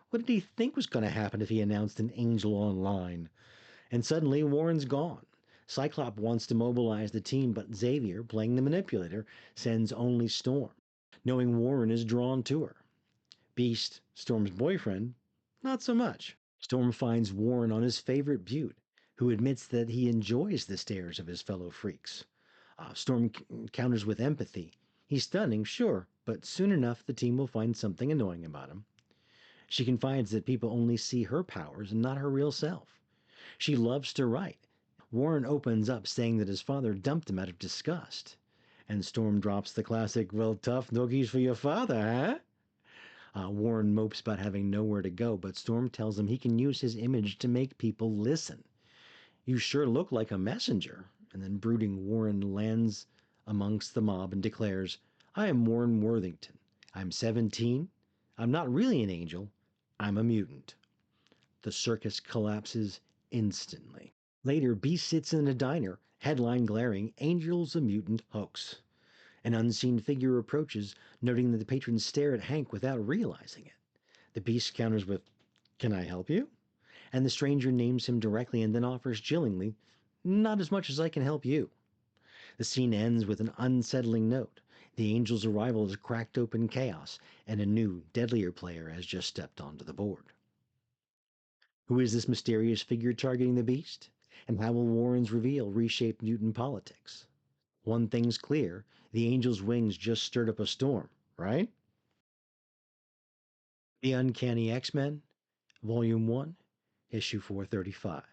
What did he think was going to happen if he announced an angel online? And suddenly Warren's gone. Cyclops wants to mobilize the team, but Xavier, playing the manipulator, sends only Storm, knowing Warren is drawn to her. Beast, Storm's boyfriend, not so much. Storm finds Warren on his favorite butte, who admits that he enjoys the stares of his fellow freaks. Storm counters with empathy. He's stunning, sure, but soon enough the team will find something annoying about him. She confides that people only see her powers and not her real self. She loves to write. Warren opens up saying that his father dumped him out of disgust. And Storm drops the classic, "Well, tough noogies for your father, huh?" Warren mopes about having nowhere to go, but Storm tells him he can use his image to make people listen. "You sure look like a messenger." And then brooding Warren lands amongst the mob and declares, "I am Warren Worthington. I'm 17. I'm not really an angel. I'm a mutant." The circus collapses instantly. Later, Beast sits in a diner, headline glaring, "Angel's a Mutant Hoax." An unseen figure approaches, noting that the patrons stare at Hank without realizing it. The Beast counters with, "Can I help you?" And the stranger names him directly and then offers chillingly, "Not as much as I can help you." The scene ends with an unsettling note. The Angel's arrival has cracked open chaos, and a new, deadlier player has just stepped onto the board. Who is this mysterious figure targeting the Beast? And how will Warren's reveal reshape mutant politics? One thing's clear, the Angel's wings just stirred up a storm, right? The Uncanny X-Men, Volume 1, Issue 435.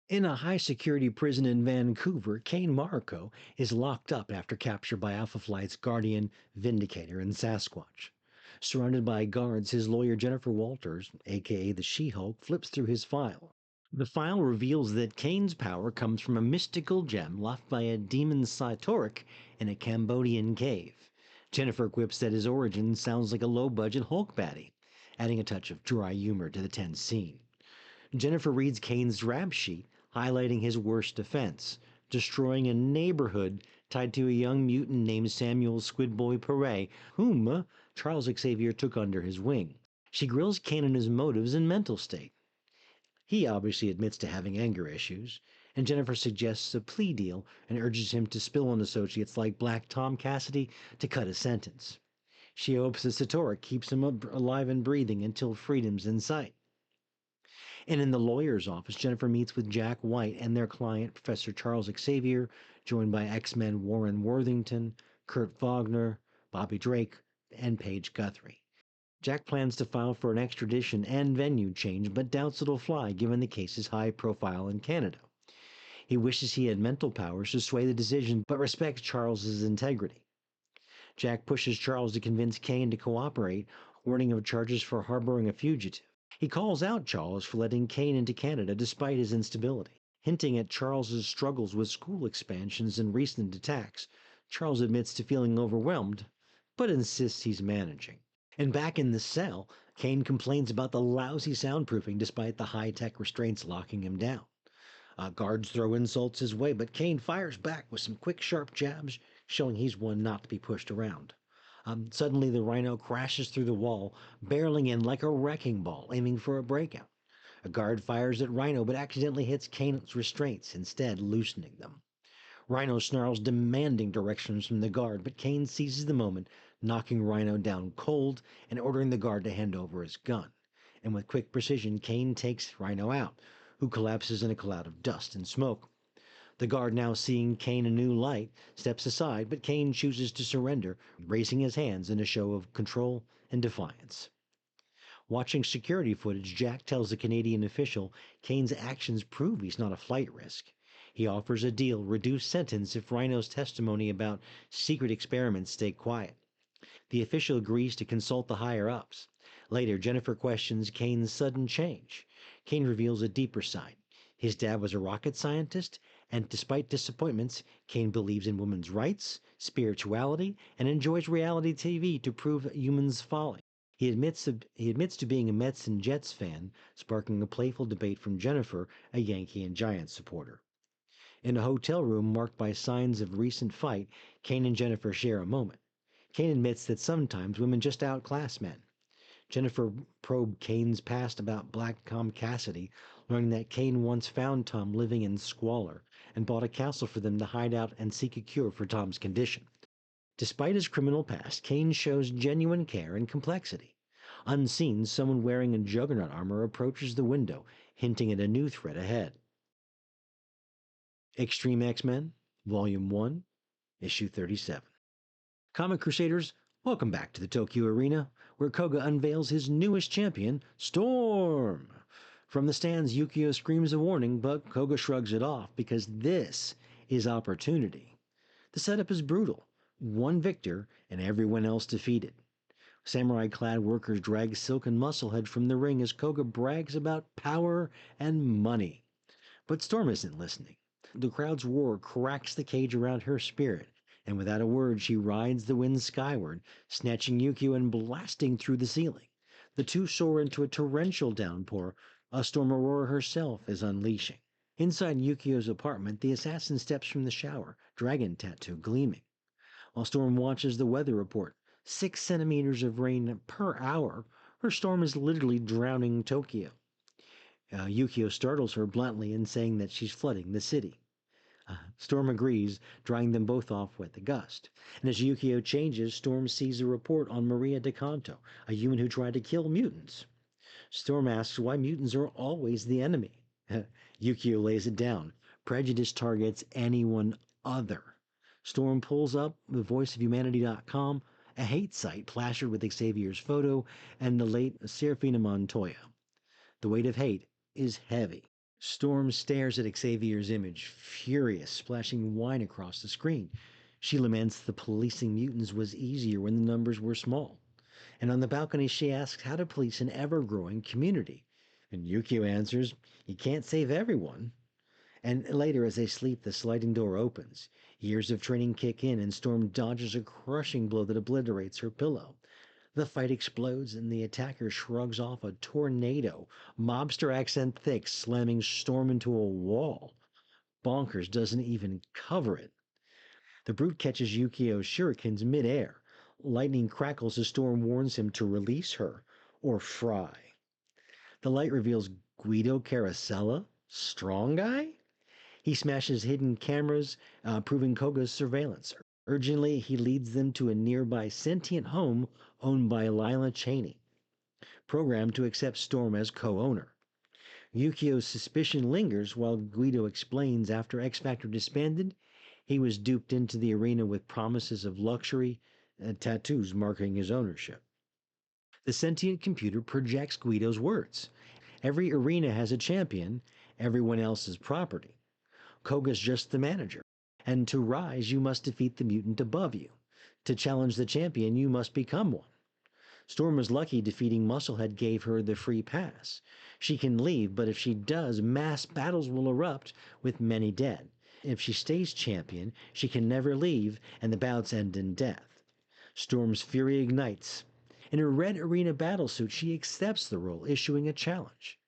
In a high-security prison in Vancouver, Kane Mariko is locked up after capture by Alpha Flight's Guardian, Vindicator, and Sasquatch. Surrounded by guards, his lawyer Jennifer Walters, aka the She-Hulk, flips through his file. The file reveals that Kane's power comes from a mystical gem left by a demon Cytoric in a Cambodian cave. Jennifer quips that his origin sounds like a low-budget Hulk baddie, adding a touch of dry humor to the tense scene. Jennifer reads Kane's rap sheet, highlighting his worst offense, destroying a neighborhood tied to a young mutant named Samuel Squidboy Perret, whom Charles Xavier took under his wing. She grills Kane on his motives and mental state. He obviously admits to having anger issues, and Jennifer suggests a plea deal and urges him to spill on associates like Black Tom Cassidy to cut his sentence. She hopes that Satora keeps him alive and breathing until freedom's in sight. And in the lawyer's office, Jennifer meets with Jack White and their client, Professor Charles Xavier, joined by X-Men Warren Worthington, Kurt Wagner, Bobby Drake, and Paige Guthrie. Jack plans to file for an extradition and venue change, but doubts it'll fly given the case's high profile in Canada. He wishes he had mental powers to sway the decision, but respects Charles's integrity. Jack pushes Charles to convince Kane to cooperate, warning of charges for harboring a fugitive. He calls out Charles for letting Kane into Canada despite his instability. Hinting at Charles's struggles with school expansions and recent attacks, Charles admits to feeling overwhelmed, but insists he's managing. And back in the cell, Kane complains about the lousy soundproofing despite the high-tech restraints locking him down. Guards throw insults his way, but Kane fires back with some quick, sharp jabs, showing he's one not to be pushed around. Suddenly, the Rhino crashes through the wall, barreling in like a wrecking ball, aiming for a breakout. A guard fires at Rhino, but accidentally hits Kane's restraints, instead loosening them. Rhino snarls, demanding directions from the guard, but Kane seizes the moment, knocking Rhino down cold and ordering the guard to hand over his gun. And with quick precision, Kane takes Rhino out, who collapses in a cloud of dust and smoke. The guard, now seeing Kane a new light, steps aside, but Kane chooses to surrender, raising his hands in a show of control and defiance. Watching security footage, Jack tells the Canadian official Kane's actions prove he's not a flight risk. He offers a deal, reduced sentence if Rhino's testimony about secret experiments stay quiet. The official agrees to consult the higher-ups. Later, Jennifer questions Kane's sudden change. Kane reveals a deeper side. His dad was a rocket scientist, and despite disappointments, Kane believes in women's rights, spirituality, and enjoys reality TV to prove humans' folly. He admits to being a Mets and Jets fan, sparking a playful debate from Jennifer, a Yankee and Giants supporter. In a hotel room marked by signs of recent fight, Kane and Jennifer share a moment. Kane admits that sometimes women just outclass men. Jennifer probed Kane's past about Black Tom Cassidy, learning that Kane once found Tom living in squalor and bought a castle for them to hide out and seek a cure for Tom's condition. Despite his criminal past, Kane shows genuine care and complexity. Unseen, someone wearing a Juggernaut armor approaches the window, hinting at a new threat ahead. X-treme X-Men, Volume 1, Issue 37. Comic Crusaders, welcome back to the Tokyo Arena, where Koga unveils his newest champion, Storm. From the stands, Yukio screams a warning, but Koga shrugs it off because this is opportunity. The setup is brutal. One victor and everyone else defeated. Samurai-clad workers drag Silken Musclehead from the ring as Koga brags about power and money. But Storm isn't listening. The crowd's roar cracks the cage around her spirit, and without a word she rides the wind skyward, snatching Yukio and blasting through the ceiling. The two soar into a torrential downpour, a Storm Aurora herself is unleashing. Inside Yukio's apartment, the assassin steps from the shower, dragon tattoo gleaming. While Storm watches the weather report, 6 centimeters of rain per hour, her storm is literally drowning Tokyo. Yukio startles her bluntly in saying that she's flooding the city. Storm agrees, drying them both off with the gust. And as Yukio changes, Storm sees a report on Maria DeCanto, a human who tried to kill mutants. Storm asks why mutants are always the enemy. Yukio lays it down. Prejudice targets anyone other. Storm pulls up the voiceofhumanity.com, a hate site plastered with Xavier's photo and the late Serafina Montoya. The weight of hate is heavy. Storm stares at Xavier's image, furious, splashing wine across the screen. She laments the policing mutants was easier when the numbers were small. And on the balcony she asks how to police an ever-growing community. And Yukio answers, you can't save everyone. And later as they sleep, the sliding door opens. Years of training kick in and Storm dodges a crushing blow that obliterates her pillow. The fight explodes and the attacker shrugs off a tornado, mobster accent thick, slamming Storm into a wall. Bonkers doesn't even cover it. The brute catches Yukio's shurikens mid-air. Lightning crackles as Storm warns him to release her, or Fry. The light reveals Guido Carosella, strong guy? He smashes hidden cameras, proving Koga's surveillance. Urgently, he leads them to a nearby sentient home owned by Lila Cheney, programmed to accept Storm as co-owner. Yukio's suspicion lingers while Guido explains after X Factor disbanded, he was duped into the arena with promises of luxury and tattoos marking his ownership. The sentient computer projects Guido's words. Every arena has a champion, everyone else is property. Koga's just the manager. And to rise, you must defeat the mutant above you. To challenge the champion, you must become one. Storm was lucky defeating Musclehead gave her the free pass. She can leave, but if she does, mass battles will erupt with many dead. If she stays champion, she can never leave, and the bouts end in death. Storm's fury ignites. In her red arena battlesuit, she accepts the role, issuing a challenge.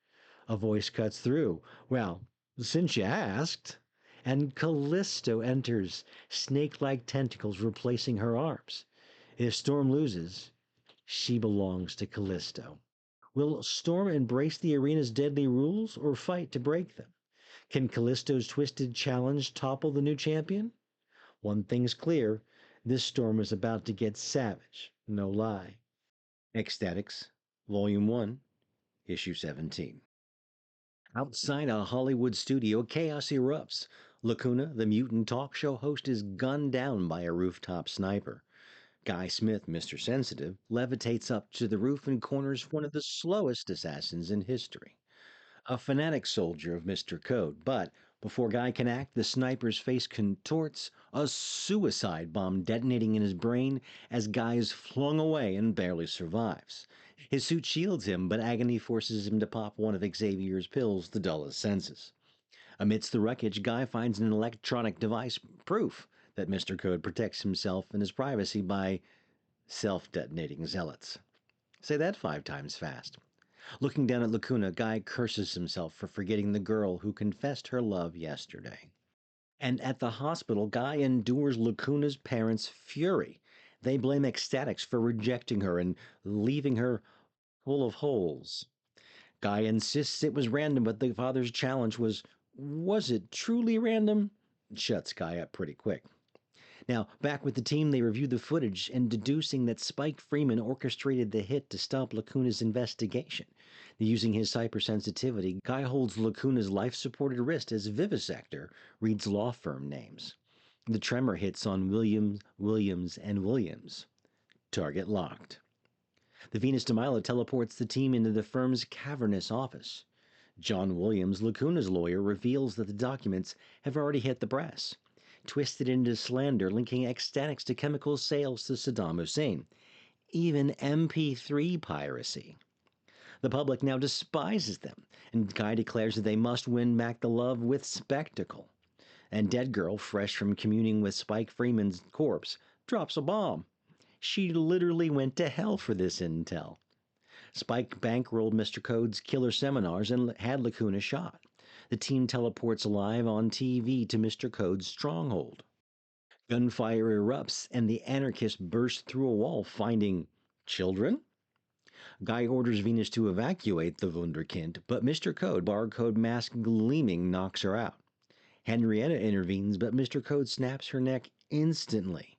A voice cuts through. Well, since you asked. And Callisto enters, snake-like tentacles replacing her arms. If Storm loses, she belongs to Callisto. Will Storm embrace the arena's deadly rules or fight to break them? Can Callisto's twisted challenge topple the new champion? One thing's clear, this Storm is about to get savage, no lie. Ecstatics, Volume 1, Issue 17. Outside a Hollywood studio, chaos erupts. Lacuna, the mutant talk show host, is gunned down by a rooftop sniper. Guy Smith, Mr. Sensitive, levitates up to the roof and corners one of the slowest assassins in history. A fanatic soldier of Mr. Code, but before Guy can act, the sniper's face contorts, a suicide bomb detonating in his brain as Guy is flung away and barely survives. His suit shields him, but agony forces him to pop one of Xavier's pills to dull his senses. Amidst the wreckage, Guy finds an electronic device, proof that Mr. Code protects himself and his privacy by self-detonating zealots. Say that 5 times fast. Looking down at Lacuna, Guy curses himself for forgetting the girl who confessed her love yesterday. And at the hospital, Guy endures Lacuna's parents' fury. They blame Ecstatics for rejecting her and leaving her full of holes. Guy insists it was random, but the father's challenge was it truly random? Shuts Guy up pretty quick. Now, back with the team, they review the footage and deducing that Spike Freeman orchestrated the hit to stop Lacuna's investigation. Using his hypersensitivity, Guy holds Lacuna's life-supported wrist as Vivisector reads law firm names. The tremor hits on Williams, and Williams. Target locked. The Venus de Milo teleports the team into the firm's cavernous office. John Williams, Lacuna's lawyer, reveals that the documents have already hit the press, twisted into slander linking Ecstatics to chemical sales to Saddam Hussein, even MP3 piracy. The public now despises them, and Guy declares that they must win back the love with spectacle. And Dead Girl, fresh from communing with Spike Freeman's corpse, drops a bomb. She literally went to hell for this intel. Spike bankrolled Mr. Code's killer seminars and had Lacuna shot. The team teleports live on TV to Mr. Code's stronghold. Gunfire erupts and the anarchists burst through a wall, finding children? Guy orders Venus to evacuate the Wunderkind, but Mr. Code, barcode mask gleaming, knocks her out. Henrietta intervenes, but Mr. Code snaps her neck instantly.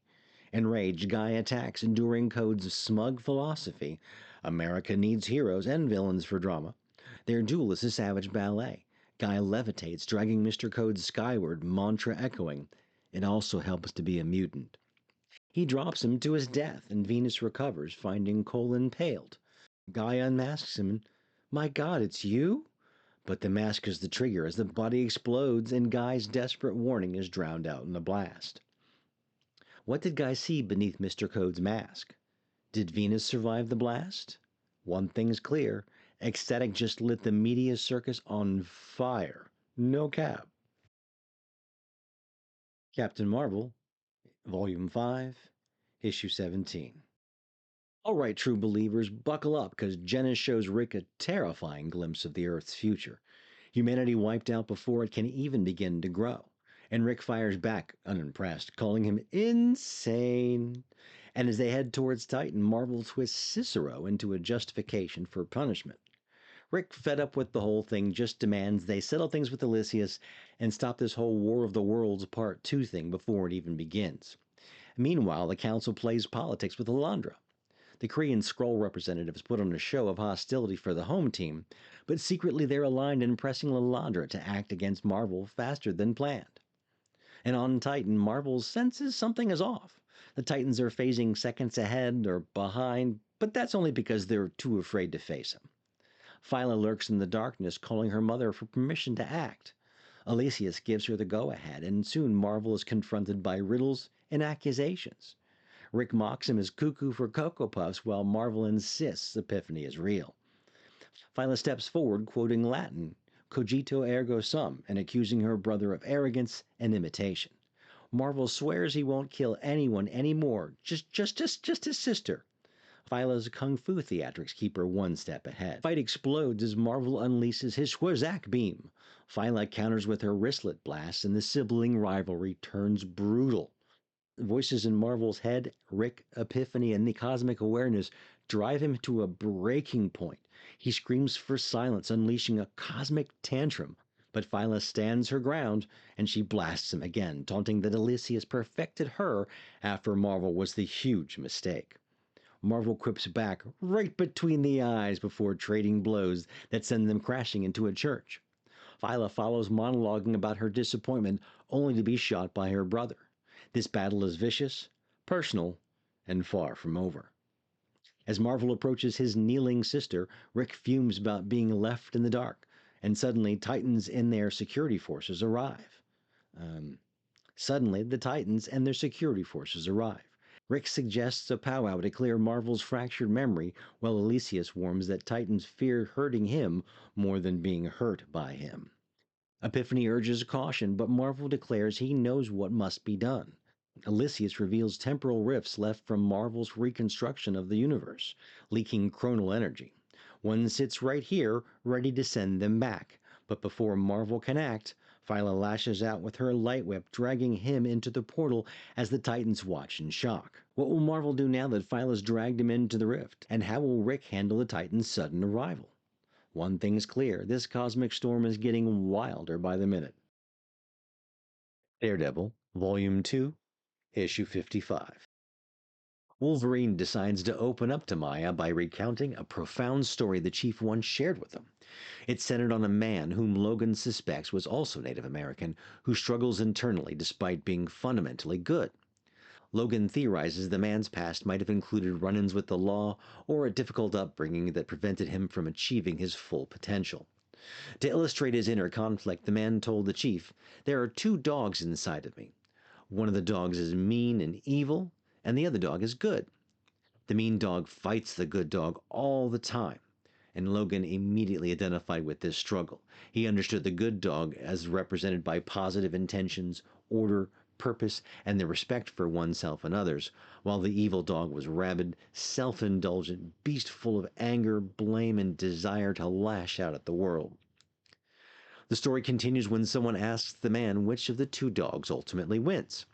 Enraged, Guy attacks, enduring Code's smug philosophy. America needs heroes and villains for drama. Their duel is a savage ballet. Guy levitates, dragging Mr. Code skyward, mantra echoing. It also helps to be a mutant. He drops him to his death, and Venus recovers, finding Cole impaled. Guy unmasks him, and, my God, it's you? But the mask is the trigger as the body explodes, and Guy's desperate warning is drowned out in the blast. What did Guy see beneath Mr. Code's mask? Did Venus survive the blast? One thing's clear. Ecstatic just lit the media circus on fire. No cap. Captain Marvel, Volume 5, Issue 17. All right, true believers, buckle up, because Jenna shows Rick a terrifying glimpse of the Earth's future. Humanity wiped out before it can even begin to grow. And Rick fires back, unimpressed, calling him insane. And as they head towards Titan, Marvel twists Cicero into a justification for punishment. Rick, fed up with the whole thing, just demands they settle things with Elysius and stop this whole War of the Worlds Part 2 thing before it even begins. Meanwhile, the council plays politics with Alondra. The Kree and Skrull representatives put on a show of hostility for the home team, but secretly they're aligned in pressing Alondra to act against Marvel faster than planned. And on Titan, Marvel senses something is off. The Titans are phasing seconds ahead or behind, but that's only because they're too afraid to face him. Phyla lurks in the darkness, calling her mother for permission to act. Elysius gives her the go-ahead, and soon Marvel is confronted by riddles and accusations. Rick mocks him as cuckoo for Cocoa Puffs, while Marvel insists Epiphany is real. Phyla steps forward, quoting Latin, cogito ergo sum, and accusing her brother of arrogance and imitation. Marvel swears he won't kill anyone anymore, just his sister. Phyla's kung fu theatrics keep her one step ahead. Fight explodes as Marvel unleashes his Schwarzak beam. Phyla counters with her wristlet blast, and the sibling rivalry turns brutal. Voices in Marvel's head, Rick, Epiphany, and the cosmic awareness drive him to a breaking point. He screams for silence, unleashing a cosmic tantrum. But Phyla stands her ground, and she blasts him again, taunting that Elysius perfected her after Marvel was the huge mistake. Marvel quips back right between the eyes before trading blows that send them crashing into a church. Phyla follows monologuing about her disappointment, only to be shot by her brother. This battle is vicious, personal, and far from over. As Marvel approaches his kneeling sister, Rick fumes about being left in the dark, and suddenly Titans and their security forces arrive. Rick suggests a powwow to clear Marvel's fractured memory, while Elysius warns that Titans fear hurting him more than being hurt by him. Epiphany urges caution, but Marvel declares he knows what must be done. Elysius reveals temporal rifts left from Marvel's reconstruction of the universe, leaking chronal energy. One sits right here, ready to send them back, but before Marvel can act, Phyla lashes out with her light whip, dragging him into the portal as the Titans watch in shock. What will Marvel do now that Phyla's dragged him into the rift? And how will Rick handle the Titans' sudden arrival? One thing's clear, this cosmic storm is getting wilder by the minute. Daredevil, Volume 2, Issue 55. Wolverine decides to open up to Maya by recounting a profound story the Chief once shared with him. It's centered on a man whom Logan suspects was also Native American, who struggles internally despite being fundamentally good. Logan theorizes the man's past might have included run-ins with the law or a difficult upbringing that prevented him from achieving his full potential. To illustrate his inner conflict, the man told the Chief, "There are two dogs inside of me. One of the dogs is mean and evil, and the other dog is good. The mean dog fights the good dog all the time." And Logan immediately identified with this struggle. He understood the good dog as represented by positive intentions, order, purpose, and the respect for oneself and others, while the evil dog was rabid, self-indulgent, beast full of anger, blame, and desire to lash out at the world. The story continues when someone asks the man which of the two dogs ultimately wins.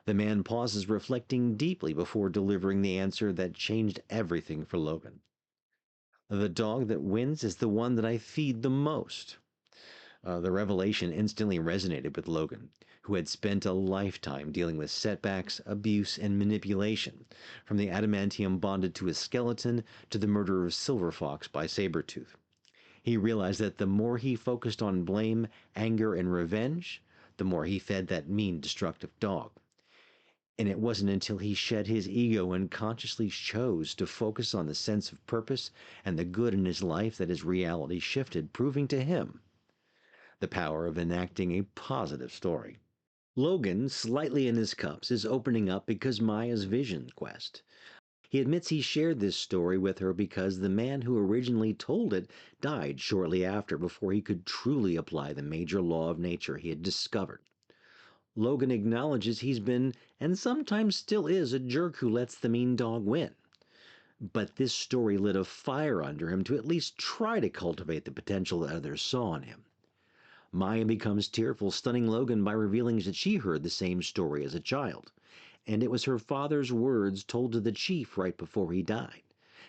The man pauses, reflecting deeply before delivering the answer that changed everything for Logan. "The dog that wins is the one that I feed the most." The revelation instantly resonated with Logan, who had spent a lifetime dealing with setbacks, abuse, and manipulation, from the adamantium bonded to his skeleton to the murder of Silver Fox by Sabretooth. He realized that the more he focused on blame, anger, and revenge, the more he fed that mean, destructive dog. And it wasn't until he shed his ego and consciously chose to focus on the sense of purpose and the good in his life that his reality shifted, proving to him the power of enacting a positive story. Logan, slightly in his cups, is opening up because Maya's vision quest. He admits he shared this story with her because the man who originally told it died shortly after, before he could truly apply the major law of nature he had discovered. Logan acknowledges he's been, and sometimes still is, a jerk who lets the mean dog win. But this story lit a fire under him to at least try to cultivate the potential that others saw in him. Maya becomes tearful, stunning Logan by revealing that she heard the same story as a child. and it was her father's words told to the chief right before he died.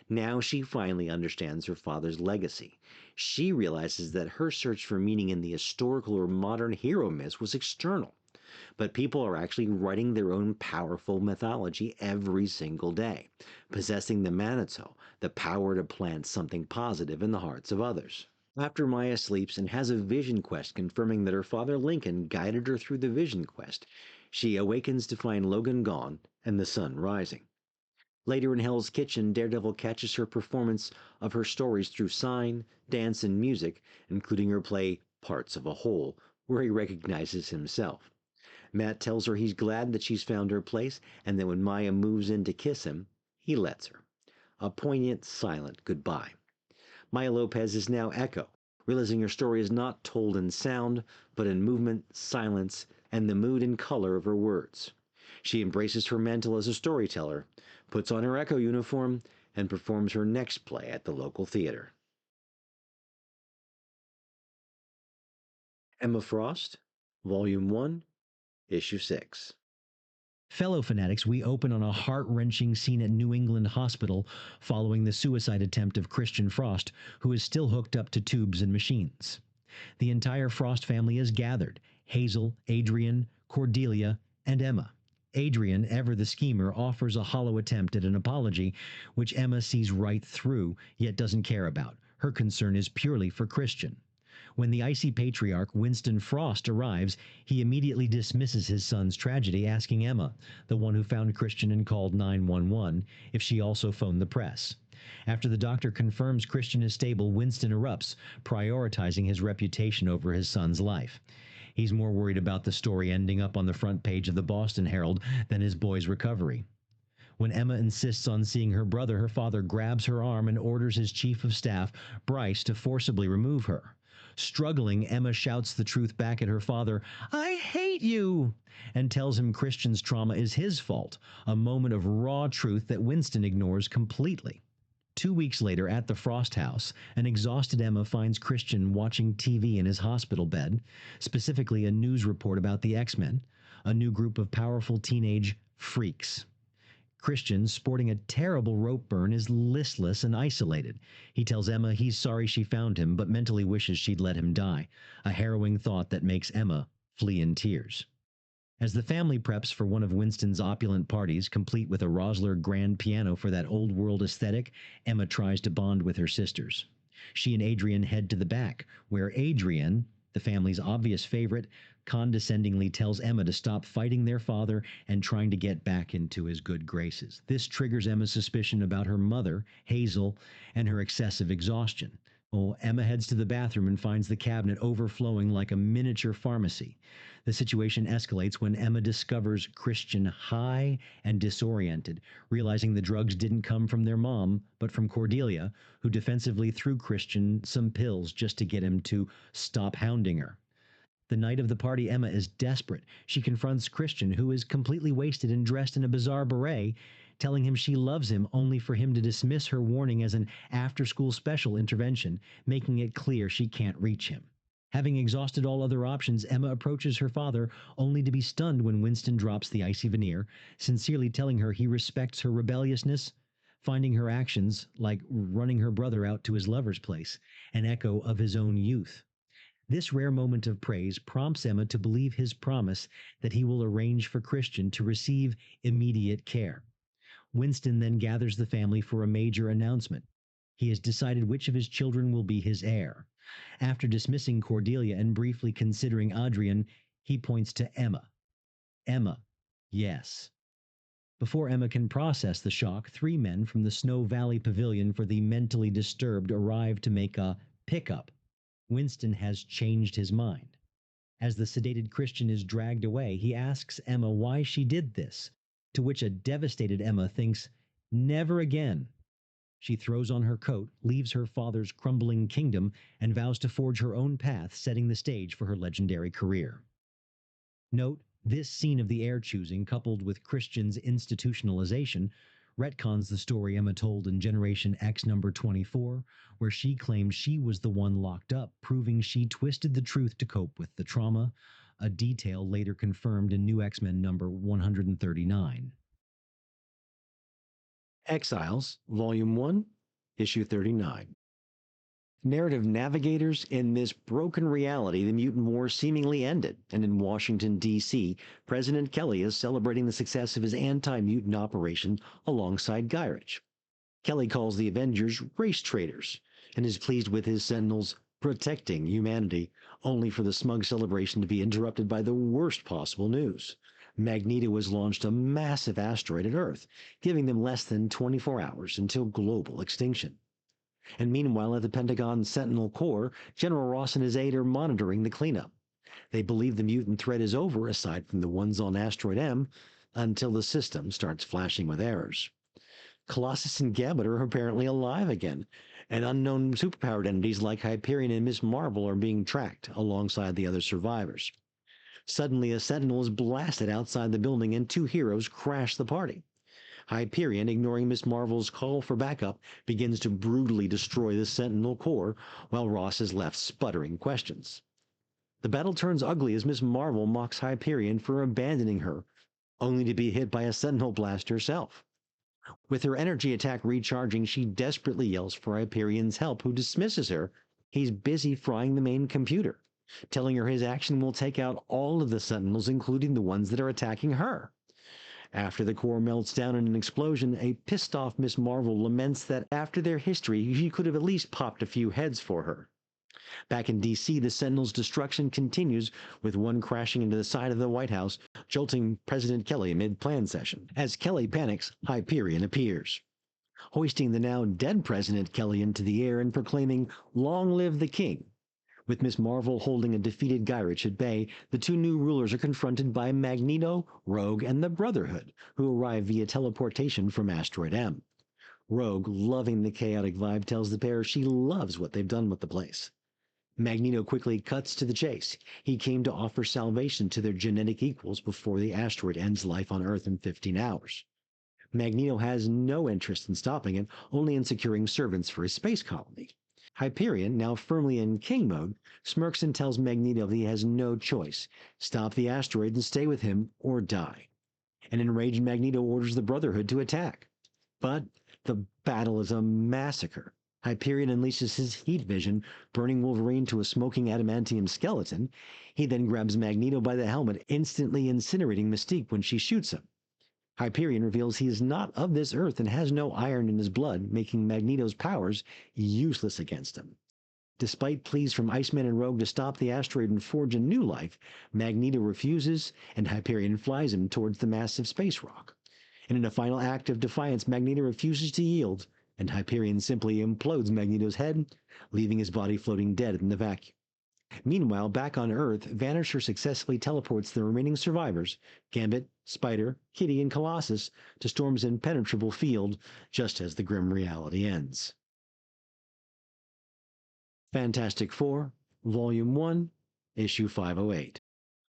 Now she finally understands her father's legacy. She realizes that her search for meaning in the historical or modern hero myths was external. But people are actually writing their own powerful mythology every single day, possessing the Manitou, the power to plant something positive in the hearts of others. After Maya sleeps and has a vision quest confirming that her father Lincoln guided her through the vision quest, she awakens to find Logan gone and the sun rising. Later in Hell's Kitchen, Daredevil catches her performance of her stories through sign, dance, and music, including her play Parts of a Whole, where he recognizes himself. Matt tells her he's glad that she's found her place and that when Maya moves in to kiss him, he lets her. A poignant, silent goodbye. Maya Lopez is now Echo, realizing her story is not told in sound, but in movement, silence, and the mood and color of her words. She embraces her mantle as a storyteller, puts on her Echo uniform, and performs her next play at the local theater. Emma Frost, Volume 1, Issue 6. Fellow fanatics, we open on a heart-wrenching scene at New England Hospital following the suicide attempt of Christian Frost, who is still hooked up to tubes and machines. The entire Frost family is gathered: Hazel, Adrian, Cordelia, and Emma. Adrian, ever the schemer, offers a hollow attempt at an apology, which Emma sees right through, yet doesn't care about. Her concern is purely for Christian. When the icy patriarch Winston Frost arrives, he immediately dismisses his son's tragedy, asking Emma, the one who found Christian and called 911, if she also phoned the press. After the doctor confirms Christian is stable, Winston erupts, prioritizing his reputation over his son's life. He's more worried about the story ending up on the front page of the Boston Herald than his boy's recovery. When Emma insists on seeing her brother, her father grabs her arm and orders his chief of staff, Bryce, to forcibly remove her. Struggling, Emma shouts the truth back at her father, "I hate you!" and tells him Christian's trauma is his fault, a moment of raw truth that Winston ignores completely. 2 weeks later, at the Frost house, an exhausted Emma finds Christian watching TV in his hospital bed, specifically a news report about the X-Men, a new group of powerful teenage freaks. Christian, sporting a terrible rope burn, is listless and isolated. He tells Emma he's sorry she found him, but mentally wishes she'd let him die, a harrowing thought that makes Emma flee in tears. As the family preps for one of Winston's opulent parties, complete with a Rosler grand piano for that old-world aesthetic, Emma tries to bond with her sisters. She and Adrian head to the back, where Adrian, the family's obvious favorite, condescendingly tells Emma to stop fighting their father and trying to get back into his good graces. This triggers Emma's suspicion about her mother, Hazel, and her excessive exhaustion. Emma heads to the bathroom and finds the cabinet overflowing like a miniature pharmacy. The situation escalates when Emma discovers Christian high and disoriented, realizing the drugs didn't come from their mom, but from Cordelia, who defensively threw Christian some pills just to get him to stop hounding her. The night of the party, Emma is desperate. She confronts Christian, who is completely wasted and dressed in a bizarre beret, telling him she loves him, only for him to dismiss her warning as an after-school special intervention, making it clear she can't reach him. Having exhausted all other options, Emma approaches her father, only to be stunned when Winston drops the icy veneer, sincerely telling her he respects her rebelliousness, finding her actions, like running her brother out to his lover's place, an echo of his own youth. This rare moment of praise prompts Emma to believe his promise that he will arrange for Christian to receive immediate care. Winston then gathers the family for a major announcement. He has decided which of his children will be his heir. After dismissing Cordelia and briefly considering Adrian, he points to Emma. Emma, yes. Before Emma can process the shock, 3 men from the Snow Valley Pavilion for the mentally disturbed arrive to make a pickup. Winston has changed his mind. As the sedated Christian is dragged away, he asks Emma why she did this, to which a devastated Emma thinks, "Never again." She throws on her coat, leaves her father's crumbling kingdom, and vows to forge her own path, setting the stage for her legendary career. Note, this scene of the heir choosing, coupled with Christian's institutionalization, retcons the story Emma told in Generation X number 24, where she claimed she was the one locked up, proving she twisted the truth to cope with the trauma, a detail later confirmed in New X-Men number 139. Exiles, Volume 1, Issue 39. Narrative navigators, in this broken reality, the mutant war seemingly ended, and in Washington, D.C., President Kelly is celebrating the success of his anti-mutant operation alongside Gyrich. Kelly calls the Avengers race traitors, and is pleased with his Sentinels protecting humanity, only for the smug celebration to be interrupted by the worst possible news. Magneto has launched a massive asteroid at Earth, giving them less than 24 hours until global extinction. And meanwhile, at the Pentagon's Sentinel Corps, General Ross and his aide are monitoring the cleanup. They believe the mutant threat is over, aside from the ones on Asteroid M, until the system starts flashing with errors. Colossus and Gambit are apparently alive again, and unknown superpowered entities like Hyperion and Miss Marvel are being tracked alongside the other survivors. Suddenly, a Sentinel is blasted outside the building and two heroes crash the party. Hyperion, ignoring Miss Marvel's call for backup, begins to brutally destroy the Sentinel Corps, while Ross is left sputtering questions. The battle turns ugly as Miss Marvel mocks Hyperion for abandoning her, only to be hit by a Sentinel blast herself. With her energy attack recharging, she desperately yells for Hyperion's help, who dismisses her. He's busy frying the main computer, telling her his action will take out all of the Sentinels, including the ones that are attacking her. After the core melts down in an explosion, a pissed-off Miss Marvel laments that after their history, she could have at least popped a few heads for her. Back in D.C., the Sentinels' destruction continues, with one crashing into the side of the White House, jolting President Kelly mid-plan session. As Kelly panics, Hyperion appears, hoisting the now dead President Kelly into the air and proclaiming, "Long live the King." With Miss Marvel holding a defeated Gyrich at bay, the two new rulers are confronted by Magneto, Rogue, and the Brotherhood, who arrive via teleportation from Asteroid M. Rogue, loving the chaotic vibe, tells the pair she loves what they've done with the place. Magneto quickly cuts to the chase. He came to offer salvation to their genetic equals before the asteroid ends life on Earth in 15 hours. Magneto has no interest in stopping it, only in securing servants for his space colony. Hyperion, now firmly in king mode, smirks and tells Magneto that he has no choice. Stop the asteroid and stay with him, or die. An enraged Magneto orders the Brotherhood to attack. But the battle is a massacre. Hyperion unleashes his heat vision, burning Wolverine to a smoking adamantium skeleton. He then grabs Magneto by the helmet, instantly incinerating Mystique when she shoots him. Hyperion reveals he is not of this earth and has no iron in his blood, making Magneto's powers useless against him. Despite pleas from Iceman and Rogue to stop the asteroid and forge a new life, Magneto refuses, and Hyperion flies him towards the massive space rock. And in a final act of defiance, Magneto refuses to yield, and Hyperion simply implodes Magneto's head, leaving his body floating dead in the vacuum. Meanwhile, back on Earth, Vanisher successfully teleports the remaining survivors, Gambit, Spider, Kitty, and Colossus, to Storm's impenetrable field, just as the grim reality ends. Fantastic Four, Volume 1, Issue 508.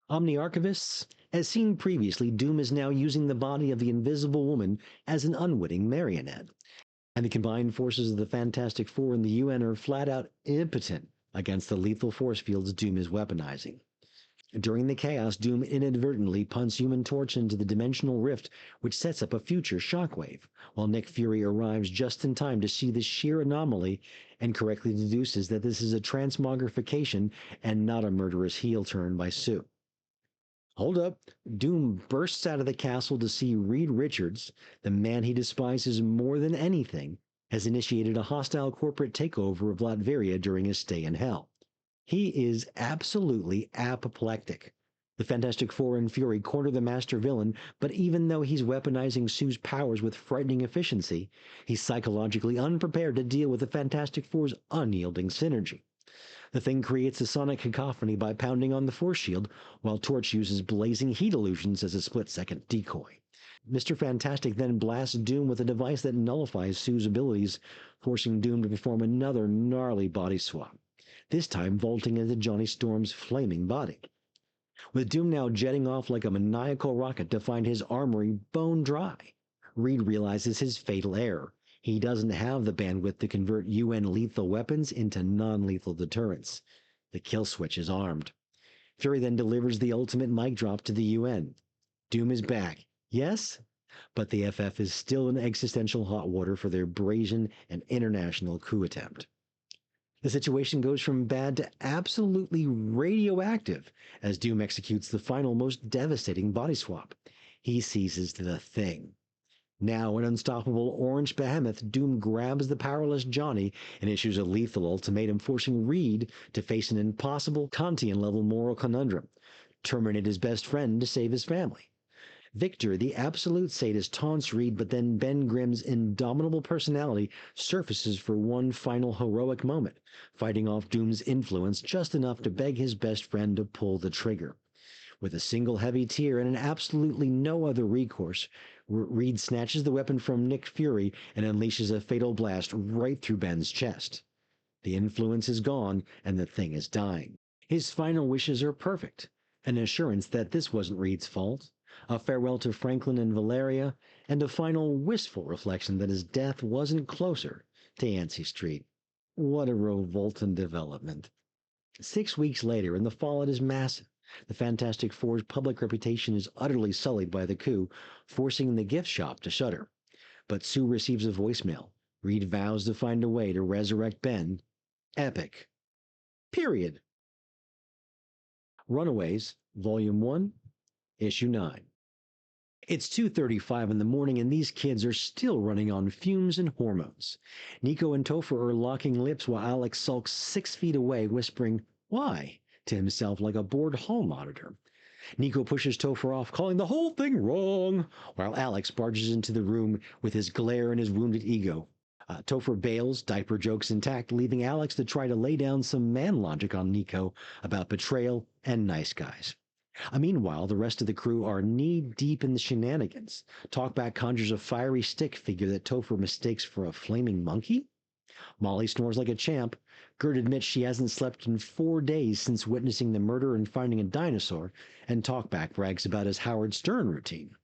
Omni-Archivists. As seen previously, Doom is now using the body of the Invisible Woman as an unwitting marionette, and the combined forces of the Fantastic Four and the UN are flat-out impotent against the lethal force fields Doom is weaponizing. During the chaos, Doom inadvertently punts Human Torch into the dimensional rift, which sets up a future shockwave, while Nick Fury arrives just in time to see the sheer anomaly and correctly deduces that this is a transmogrification and not a murderous heel turn by Sue. Hold up. Doom bursts out of the castle to see Reed Richards, the man he despises more than anything, has initiated a hostile corporate takeover of Latveria during his stay in Hell. He is absolutely apoplectic. The Fantastic Four and Fury corner the master villain, but even though he's weaponizing Sue's powers with frightening efficiency, he's psychologically unprepared to deal with the Fantastic Four's unyielding synergy. The Thing creates a sonic cacophony by pounding on the force shield, while Torch uses blazing heat illusions as a split-second decoy. Mr. Fantastic then blasts Doom with a device that nullifies Sue's abilities, forcing Doom to perform another gnarly body swap, this time vaulting into Johnny Storm's flaming body. With Doom now jetting off like a maniacal rocket to find his armory bone dry, Reed realizes his fatal error. He doesn't have the bandwidth to convert UN lethal weapons into non-lethal deterrents. The kill switch is armed. Fury then delivers the ultimate mic drop to the UN. Doom is back, yes, but the FF is still in existential hot water for their brazen and international coup attempt. The situation goes from bad to absolutely radioactive as Doom executes the final, most devastating body swap. He seizes the Thing. Now an unstoppable orange behemoth, Doom grabs the powerless Johnny and issues a lethal ultimatum, forcing Reed to face an impossible Kantian-level moral conundrum: terminate his best friend to save his family. Victor, the absolute sadist, taunts Reed, but then Ben Grimm's indomitable personality surfaces for one final heroic moment, fighting off Doom's influence just enough to beg his best friend to pull the trigger. With a single heavy tear and an absolutely no other recourse, Reed snatches the weapon from Nick Fury and unleashes a fatal blast right through Ben's chest. The influence is gone, and the Thing is dying. His final wishes are perfect: an assurance that this wasn't Reed's fault, a farewell to Franklin and Valeria, and a final wistful reflection that his death wasn't closer to Yancey Street. What a revolting development. 6 weeks later, and the fallout is massive. The Fantastic Four's public reputation is utterly sullied by the coup, forcing the gift shop to shutter. But Sue receives a voicemail. Reed vows to find a way to resurrect Ben. Epic. Period. Runaways, Volume 1, Issue 9. It's 2:35 in the morning, and these kids are still running on fumes and hormones. Nico and Topher are locking lips while Alex sulks 6 feet away, whispering, "Why?" to himself like a bored hall monitor. Nico pushes Topher off, calling the whole thing wrong, while Alex barges into the room with his glare and his wounded ego. Topher bails, diaper jokes intact, leaving Alex to try to lay down some man logic on Nico about betrayal and nice guys. Meanwhile, the rest of the crew are knee-deep in the shenanigans. Talkback conjures a fiery stick figure that Topher mistakes for a flaming monkey? Molly snores like a champ. Gert admits she hasn't slept in 4 days since witnessing the murder and finding a dinosaur, and Talkback brags about his Howard Stern routine.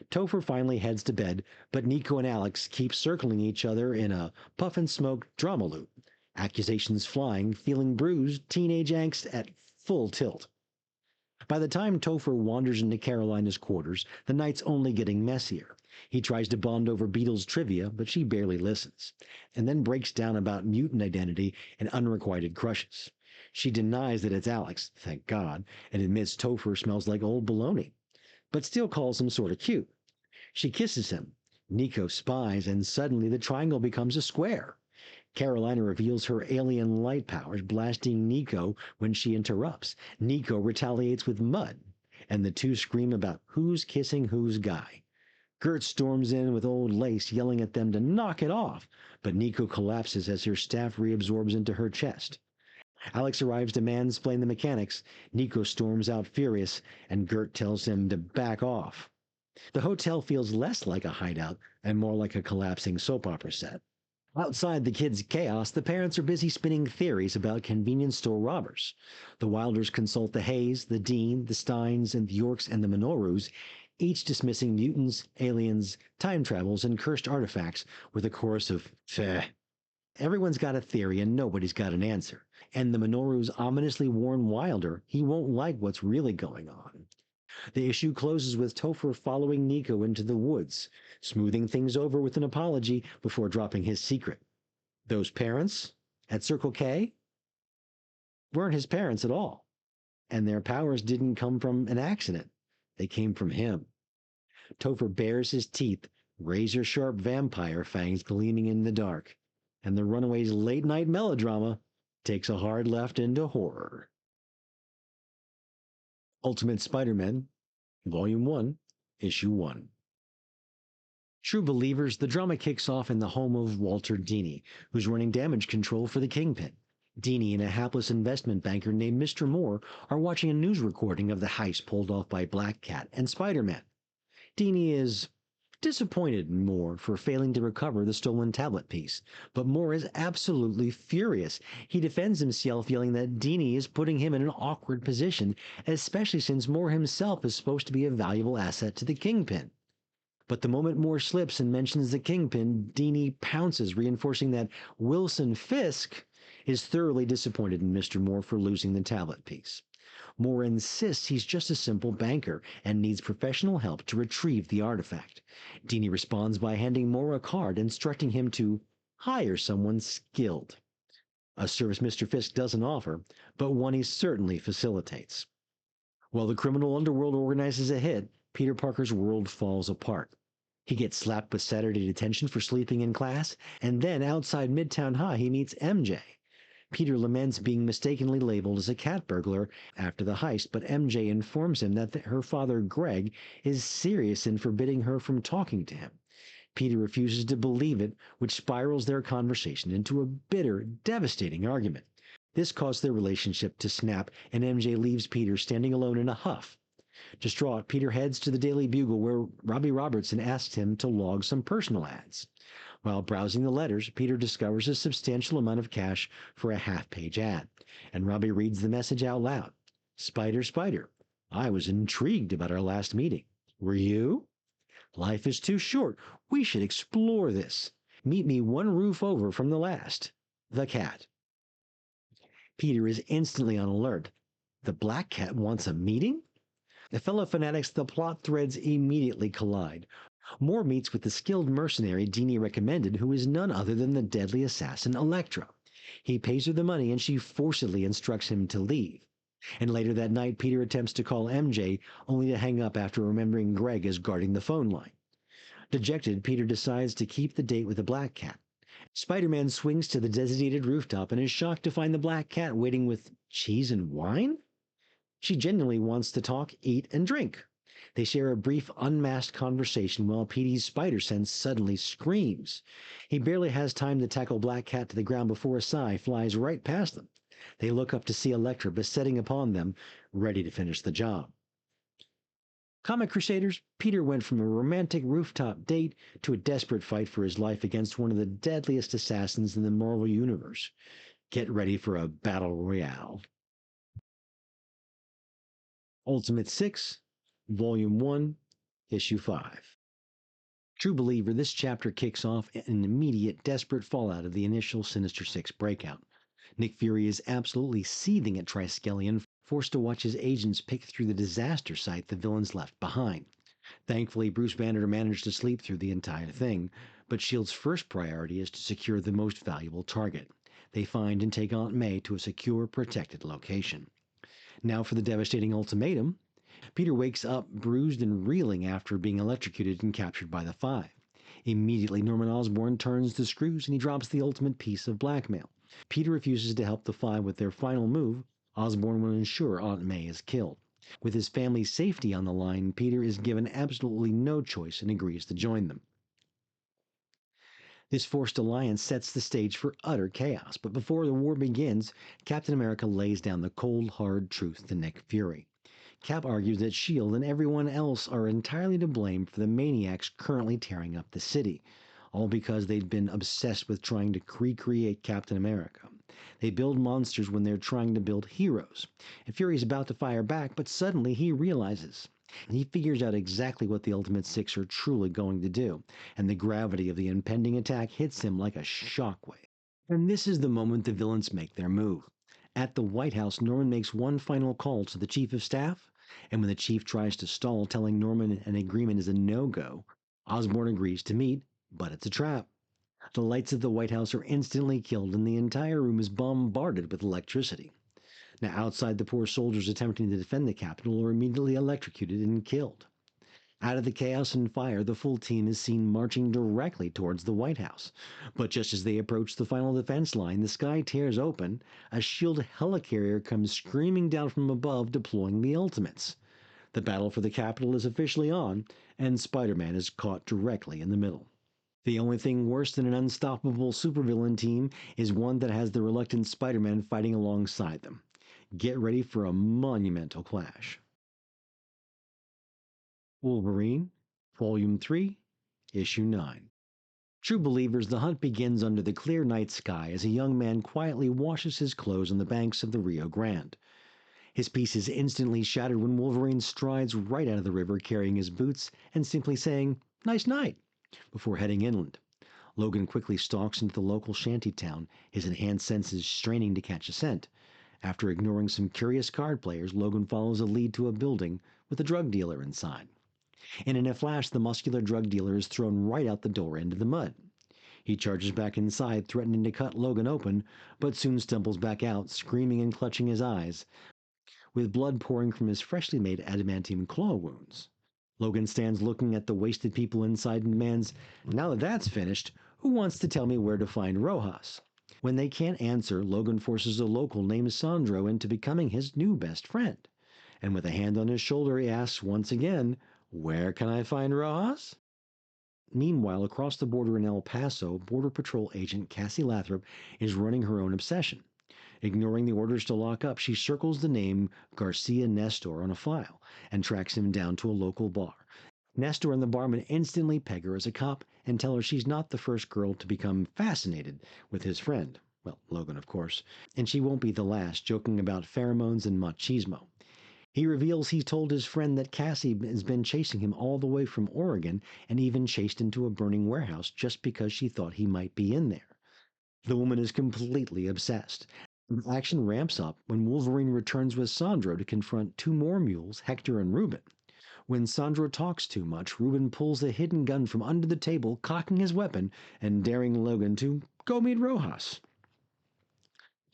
Topher finally heads to bed, but Nico and Alex keep circling each other in a puff and smoke drama loop. Accusations flying, feeling bruised, teenage angst at full tilt. By the time Topher wanders into Carolina's quarters, the night's only getting messier. He tries to bond over Beatles trivia, but she barely listens, and then breaks down about mutant identity and unrequited crushes. She denies that it's Alex, thank God, and admits Topher smells like old baloney, but still calls him sorta cute. She kisses him. Nico spies, and suddenly the triangle becomes a square. Carolina reveals her alien light powers, blasting Nico when she interrupts. Nico retaliates with mud, and the two scream about who's kissing whose guy. Gert storms in with old Lace, yelling at them to knock it off, but Nico collapses as her staff reabsorbs into her chest. Alex arrives to mansplain the mechanics. Nico storms out furious, and Gert tells him to back off. The hotel feels less like a hideout and more like a collapsing soap opera set. Outside the kids' chaos, the parents are busy spinning theories about convenience store robbers. The Wilders consult the Hayes, the Dean, the Steins, and the Yorks and the Minorus, each dismissing mutants, aliens, time travels, and cursed artifacts with a chorus of "Feh." Everyone's got a theory and nobody's got an answer. And the Minorus ominously warn Wilder he won't like what's really going on. The issue closes with Topher following Nico into the woods, smoothing things over with an apology before dropping his secret. Those parents at Circle K weren't his parents at all, and their powers didn't come from an accident. They came from him. Topher bares his teeth, razor-sharp vampire fangs gleaming in the dark, and the Runaways' late-night melodrama takes a hard left into horror. Ultimate Spider-Man, Volume 1, Issue 1. True believers, the drama kicks off in the home of Walter Dini, who's running damage control for the Kingpin. Dini and a hapless investment banker named Mr. Moore are watching a news recording of the heist pulled off by Black Cat and Spider-Man. Dini is disappointed in Moore for failing to recover the stolen tablet piece, but Moore is absolutely furious. He defends himself, yelling that Dini is putting him in an awkward position, especially since Moore himself is supposed to be a valuable asset to the Kingpin. But the moment Moore slips and mentions the Kingpin, Dini pounces, reinforcing that Wilson Fisk is thoroughly disappointed in Mr. Moore for losing the tablet piece. Moore insists he's just a simple banker and needs professional help to retrieve the artifact. Dini responds by handing Moore a card instructing him to hire someone skilled. A service Mr. Fisk doesn't offer, but one he certainly facilitates. While the criminal underworld organizes a hit, Peter Parker's world falls apart. He gets slapped with Saturday detention for sleeping in class, and then outside Midtown High he meets MJ. Peter laments being mistakenly labeled as a cat burglar after the heist, but MJ informs him that her father, Greg, is serious in forbidding her from talking to him. Peter refuses to believe it, which spirals their conversation into a bitter, devastating argument. This caused their relationship to snap, and MJ leaves Peter standing alone in a huff. Distraught, Peter heads to the Daily Bugle where Robbie Robertson asks him to log some personal ads. While browsing the letters, Peter discovers a substantial amount of cash for a half-page ad, and Robbie reads the message out loud. Spider, Spider, I was intrigued about our last meeting. Were you? Life is too short. We should explore this. Meet me one roof over from the last. The cat. Peter is instantly on alert. The Black Cat wants a meeting? The fellow fanatics, the plot threads immediately collide. Moore meets with the skilled mercenary Dini recommended, who is none other than the deadly assassin Elektra. He pays her the money and she forcibly instructs him to leave. And later that night, Peter attempts to call MJ, only to hang up after remembering Greg is guarding the phone line. Dejected, Peter decides to keep the date with the Black Cat. Spider-Man swings to the designated rooftop and is shocked to find the Black Cat waiting with cheese and wine? She genuinely wants to talk, eat, and drink. They share a brief, unmasked conversation while Petey's spider sense suddenly screams. He barely has time to tackle Black Cat to the ground before a sigh flies right past them. They look up to see Elektra besetting upon them, ready to finish the job. Comic Crusaders, Peter went from a romantic rooftop date to a desperate fight for his life against one of the deadliest assassins in the Marvel Universe. Get ready for a battle royale. Ultimate 6, Volume 1, Issue 5. True believer, this chapter kicks off an immediate, desperate fallout of the initial Sinister Six breakout. Nick Fury is absolutely seething at Triskelion, forced to watch his agents pick through the disaster site the villains left behind. Thankfully, Bruce Banner managed to sleep through the entire thing, but S.H.I.E.L.D's first priority is to secure the most valuable target. They find and take Aunt May to a secure, protected location. Now for the devastating ultimatum. Peter wakes up bruised and reeling after being electrocuted and captured by the Five. Immediately, Norman Osborn turns the screws and he drops the ultimate piece of blackmail. Peter refuses to help the Five with their final move. Osborn will ensure Aunt May is killed. With his family's safety on the line, Peter is given absolutely no choice and agrees to join them. This forced alliance sets the stage for utter chaos, but before the war begins, Captain America lays down the cold, hard truth to Nick Fury. Cap argues that S.H.I.E.L.D. and everyone else are entirely to blame for the maniacs currently tearing up the city, all because they'd been obsessed with trying to recreate Captain America. They build monsters when they're trying to build heroes. And Fury's about to fire back, but suddenly he realizes. He figures out exactly what the Ultimate Six are truly going to do, and the gravity of the impending attack hits him like a shockwave. And this is the moment the villains make their move. At the White House, Norman makes one final call to the Chief of Staff, and when the Chief tries to stall, telling Norman an agreement is a no-go, Osborn agrees to meet, but it's a trap. The lights of the White House are instantly killed, and the entire room is bombarded with electricity. Now, outside, the poor soldiers attempting to defend the Capitol are immediately electrocuted and killed. Out of the chaos and fire, the full team is seen marching directly towards the White House. But just as they approach the final defense line, the sky tears open. A S.H.I.E.L.D. helicarrier comes screaming down from above, deploying the Ultimates. The battle for the Capitol is officially on, and Spider-Man is caught directly in the middle. The only thing worse than an unstoppable supervillain team is one that has the reluctant Spider-Man fighting alongside them. Get ready for a monumental clash. Wolverine, Volume 3, Issue 9. True believers, the hunt begins under the clear night sky as a young man quietly washes his clothes on the banks of the Rio Grande. His peace is instantly shattered when Wolverine strides right out of the river carrying his boots and simply saying, "Nice night," before heading inland. Logan quickly stalks into the local shanty town, his enhanced senses straining to catch a scent. After ignoring some curious card players, Logan follows a lead to a building with a drug dealer inside. And in a flash, the muscular drug dealer is thrown right out the door into the mud. He charges back inside, threatening to cut Logan open, but soon stumbles back out, screaming and clutching his eyes, with blood pouring from his freshly made adamantium claw wounds. Logan stands looking at the wasted people inside and demands, "Now that that's finished, who wants to tell me where to find Rojas?" When they can't answer, Logan forces a local named Sandro into becoming his new best friend. And with a hand on his shoulder, he asks once again, "Where can I find Rojas?" Meanwhile, across the border in El Paso, Border Patrol agent Cassie Lathrop is running her own obsession. Ignoring the orders to lock up, she circles the name Garcia Nestor on a file and tracks him down to a local bar. Nestor and the barman instantly peg her as a cop and tell her she's not the first girl to become fascinated with his friend. Well, Logan, of course. And she won't be the last, joking about pheromones and machismo. He reveals he told his friend that Cassie has been chasing him all the way from Oregon and even chased into a burning warehouse just because she thought he might be in there. The woman is completely obsessed. The action ramps up when Wolverine returns with Sandro to confront two more mules, Hector and Ruben. When Sandro talks too much, Ruben pulls a hidden gun from under the table, cocking his weapon and daring Logan to go meet Rojas.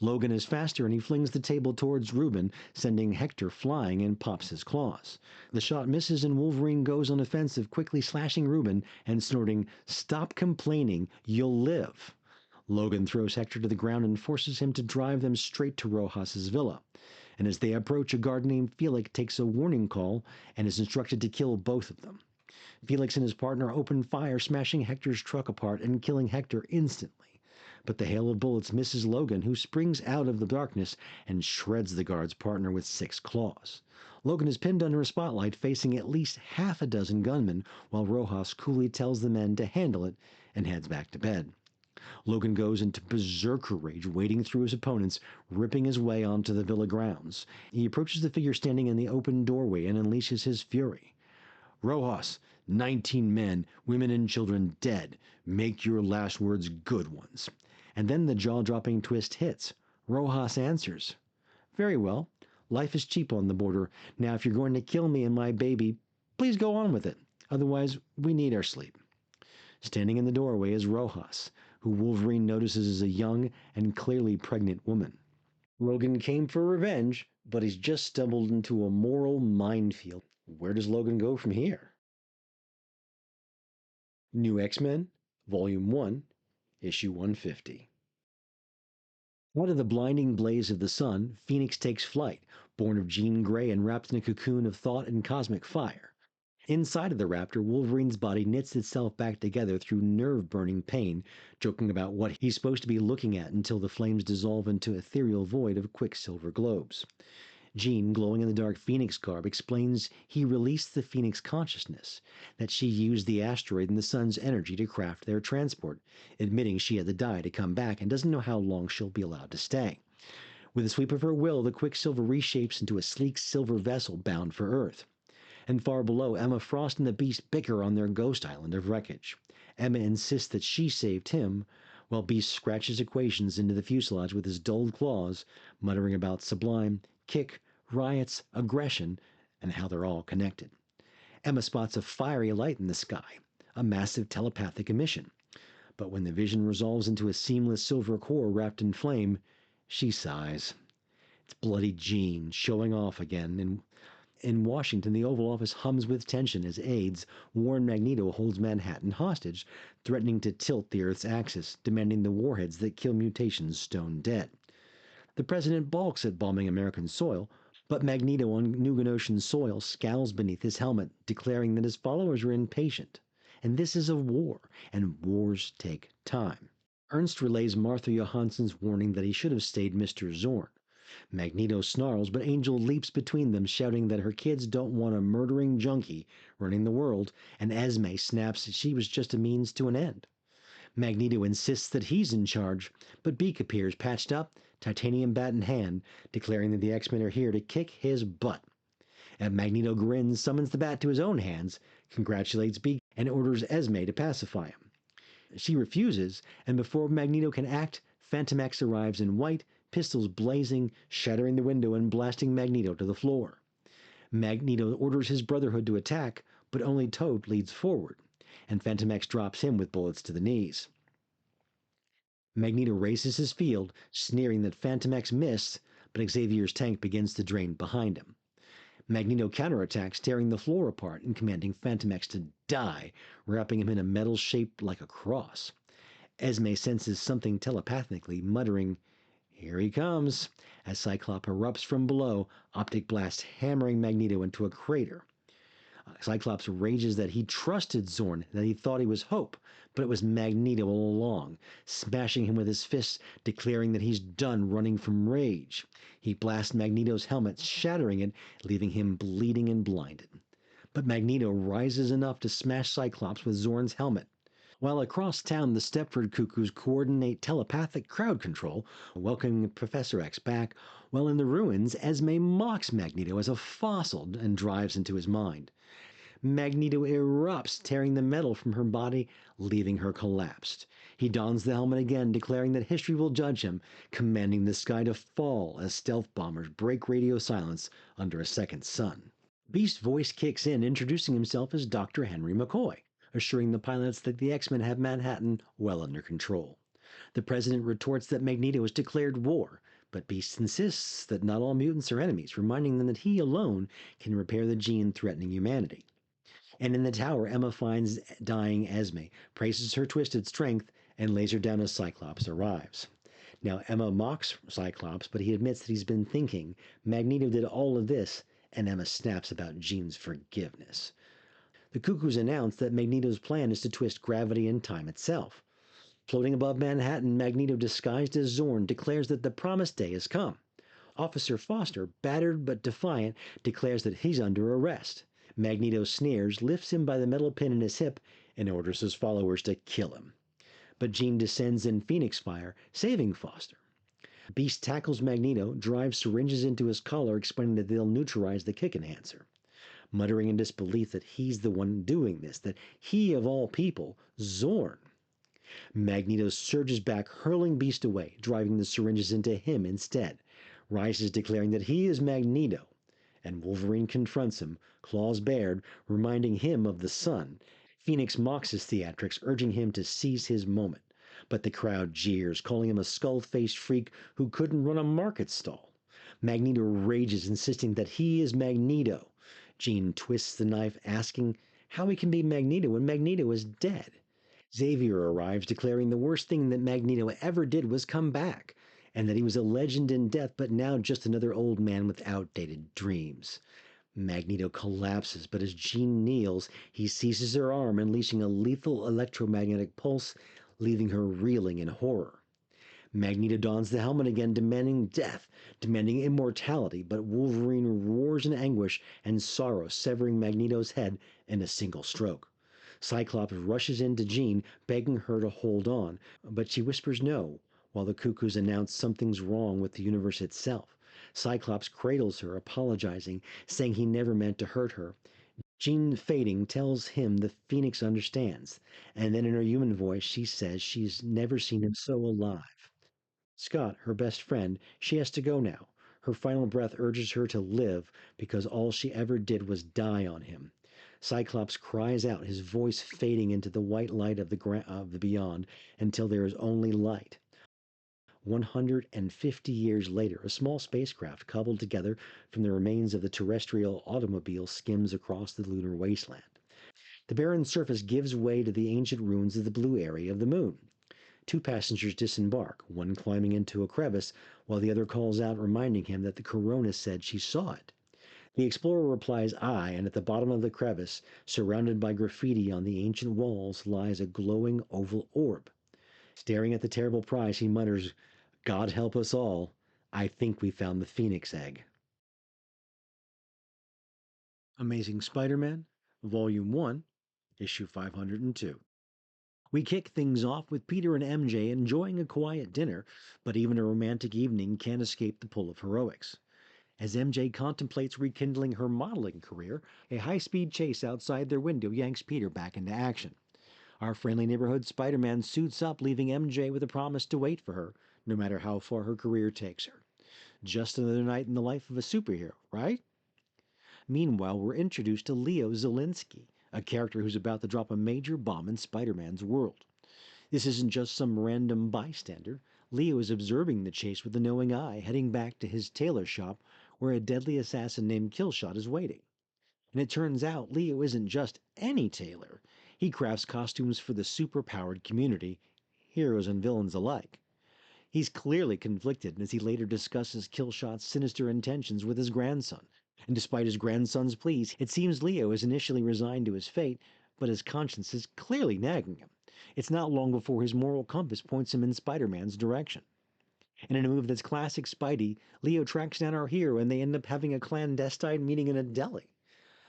Logan is faster and he flings the table towards Ruben, sending Hector flying and pops his claws. The shot misses and Wolverine goes on offensive, quickly slashing Ruben and snorting, "Stop complaining, you'll live." Logan throws Hector to the ground and forces him to drive them straight to Rojas's villa. And as they approach, a guard named Felix takes a warning call and is instructed to kill both of them. Felix and his partner open fire, smashing Hector's truck apart and killing Hector instantly. But the hail of bullets misses Logan, who springs out of the darkness and shreds the guard's partner with 6 claws. Logan is pinned under a spotlight, facing at least half a dozen gunmen, while Rojas coolly tells the men to handle it and heads back to bed. Logan goes into berserker rage, wading through his opponents, ripping his way onto the villa grounds. He approaches the figure standing in the open doorway and unleashes his fury. "Rojas, 19 men, women and children dead. Make your last words good ones." And then the jaw-dropping twist hits. Rojas answers, "Very well. Life is cheap on the border. Now, if you're going to kill me and my baby, please go on with it. Otherwise, we need our sleep." Standing in the doorway is Rojas, who Wolverine notices is a young and clearly pregnant woman. Logan came for revenge, but he's just stumbled into a moral minefield. Where does Logan go from here? New X-Men, Volume 1, Issue 150. Out of the blinding blaze of the sun, Phoenix takes flight, born of Jean Grey and wrapped in a cocoon of thought and cosmic fire. Inside of the raptor, Wolverine's body knits itself back together through nerve-burning pain, joking about what he's supposed to be looking at until the flames dissolve into ethereal void of quicksilver globes. Jean, glowing in the dark Phoenix garb, explains he released the Phoenix consciousness, that she used the asteroid and the sun's energy to craft their transport, admitting she had to die to come back and doesn't know how long she'll be allowed to stay. With a sweep of her will, the Quicksilver reshapes into a sleek silver vessel bound for Earth. And far below, Emma Frost and the Beast bicker on their ghost island of wreckage. Emma insists that she saved him, while Beast scratches equations into the fuselage with his dulled claws, muttering about Sublime, Kick, riots, aggression, and how they're all connected. Emma spots a fiery light in the sky, a massive telepathic emission. But when the vision resolves into a seamless silver core wrapped in flame, she sighs. It's bloody Jean showing off again. In Washington, the Oval Office hums with tension as aides warn Magneto holds Manhattan hostage, threatening to tilt the Earth's axis, demanding the warheads that kill mutations stone dead. The president balks at bombing American soil, but Magneto on New Genoshan soil scowls beneath his helmet, declaring that his followers are impatient. And this is a war, and wars take time. Ernst relays Martha Johansson's warning that he should have stayed Mr. Zorn. Magneto snarls, but Angel leaps between them, shouting that her kids don't want a murdering junkie running the world, and Esme snaps that she was just a means to an end. Magneto insists that he's in charge, but Beak appears patched up, titanium bat in hand, declaring that the X-Men are here to kick his butt. And Magneto grins, summons the bat to his own hands, congratulates Beak, and orders Esme to pacify him. She refuses, and before Magneto can act, Phantom X arrives in white, pistols blazing, shattering the window and blasting Magneto to the floor. Magneto orders his Brotherhood to attack, but only Toad leads forward, and Phantom X drops him with bullets to the knees. Magneto races his field, sneering that Phantom X missed, but Xavier's tank begins to drain behind him. Magneto counterattacks, tearing the floor apart and commanding Phantom X to die, wrapping him in a metal shaped like a cross. Esme senses something telepathically, muttering, "Here he comes," as Cyclops erupts from below, optic blast hammering Magneto into a crater. Cyclops rages that he trusted Zorn, that he thought he was Hope, but it was Magneto all along, smashing him with his fists, declaring that he's done running from rage. He blasts Magneto's helmet, shattering it, leaving him bleeding and blinded. But Magneto rises enough to smash Cyclops with Zorn's helmet. While across town, the Stepford Cuckoos coordinate telepathic crowd control, welcoming Professor X back, while in the ruins, Esme mocks Magneto as a fossil and drives into his mind. Magneto erupts, tearing the metal from her body, leaving her collapsed. He dons the helmet again, declaring that history will judge him, commanding the sky to fall as stealth bombers break radio silence under a second sun. Beast's voice kicks in, introducing himself as Dr. Henry McCoy, assuring the pilots that the X-Men have Manhattan well under control. The President retorts that Magneto has declared war, but Beast insists that not all mutants are enemies, reminding them that he alone can repair the gene threatening humanity. And in the tower, Emma finds dying Esme, praises her twisted strength, and lays her down as Cyclops arrives. Now, Emma mocks Cyclops, but he admits that he's been thinking. Magneto did all of this, and Emma snaps about Jean's forgiveness. The Cuckoos announce that Magneto's plan is to twist gravity and time itself. Floating above Manhattan, Magneto, disguised as Zorn, declares that the promised day has come. Officer Foster, battered but defiant, declares that he's under arrest. Magneto sneers, lifts him by the metal pin in his hip, and orders his followers to kill him. But Jean descends in Phoenix fire, saving Foster. Beast tackles Magneto, drives syringes into his collar, explaining that they'll neutralize the kick enhancer. Muttering in disbelief that he's the one doing this, that he, of all people, Zorn. Magneto surges back, hurling Beast away, driving the syringes into him instead. Rises, declaring that he is Magneto. And Wolverine confronts him, claws bared, reminding him of the sun. Phoenix mocks his theatrics, urging him to seize his moment. But the crowd jeers, calling him a skull-faced freak who couldn't run a market stall. Magneto rages, insisting that he is Magneto. Jean twists the knife, asking how he can be Magneto when Magneto is dead. Xavier arrives, declaring the worst thing that Magneto ever did was come back, and that he was a legend in death, but now just another old man with outdated dreams. Magneto collapses, but as Jean kneels, he seizes her arm, unleashing a lethal electromagnetic pulse, leaving her reeling in horror. Magneto dons the helmet again, demanding death, demanding immortality, but Wolverine roars in anguish and sorrow, severing Magneto's head in a single stroke. Cyclops rushes into Jean, begging her to hold on, but she whispers no, while the Cuckoos announce something's wrong with the universe itself. Cyclops cradles her, apologizing, saying he never meant to hurt her. Jean, fading, tells him the Phoenix understands, and then in her human voice she says she's never seen him so alive. Scott, her best friend, she has to go now. Her final breath urges her to live because all she ever did was die on him. Cyclops cries out, his voice fading into the white light of the beyond until there is only light. 150 years later, a small spacecraft cobbled together from the remains of the terrestrial automobile skims across the lunar wasteland. The barren surface gives way to the ancient ruins of the blue area of the moon. Two passengers disembark, one climbing into a crevice, while the other calls out, reminding him that the Corona said she saw it. The explorer replies, aye, and at the bottom of the crevice, surrounded by graffiti on the ancient walls, lies a glowing oval orb. Staring at the terrible prize, he mutters, God help us all. I think we found the Phoenix egg. Amazing Spider-Man, Volume 1, Issue 502. We kick things off with Peter and MJ enjoying a quiet dinner, but even a romantic evening can't escape the pull of heroics. As MJ contemplates rekindling her modeling career, a high-speed chase outside their window yanks Peter back into action. Our friendly neighborhood Spider-Man suits up, leaving MJ with a promise to wait for her, no matter how far her career takes her. Just another night in the life of a superhero, right? Meanwhile, we're introduced to Leo Zielinski, a character who's about to drop a major bomb in Spider-Man's world. This isn't just some random bystander. Leo is observing the chase with a knowing eye, heading back to his tailor shop where a deadly assassin named Killshot is waiting. And it turns out Leo isn't just any tailor. He crafts costumes for the superpowered community, heroes and villains alike. He's clearly conflicted as he later discusses Killshot's sinister intentions with his grandson. And despite his grandson's pleas, it seems Leo is initially resigned to his fate, but his conscience is clearly nagging him. It's not long before his moral compass points him in Spider-Man's direction. And in a move that's classic Spidey, Leo tracks down our hero and they end up having a clandestine meeting in a deli.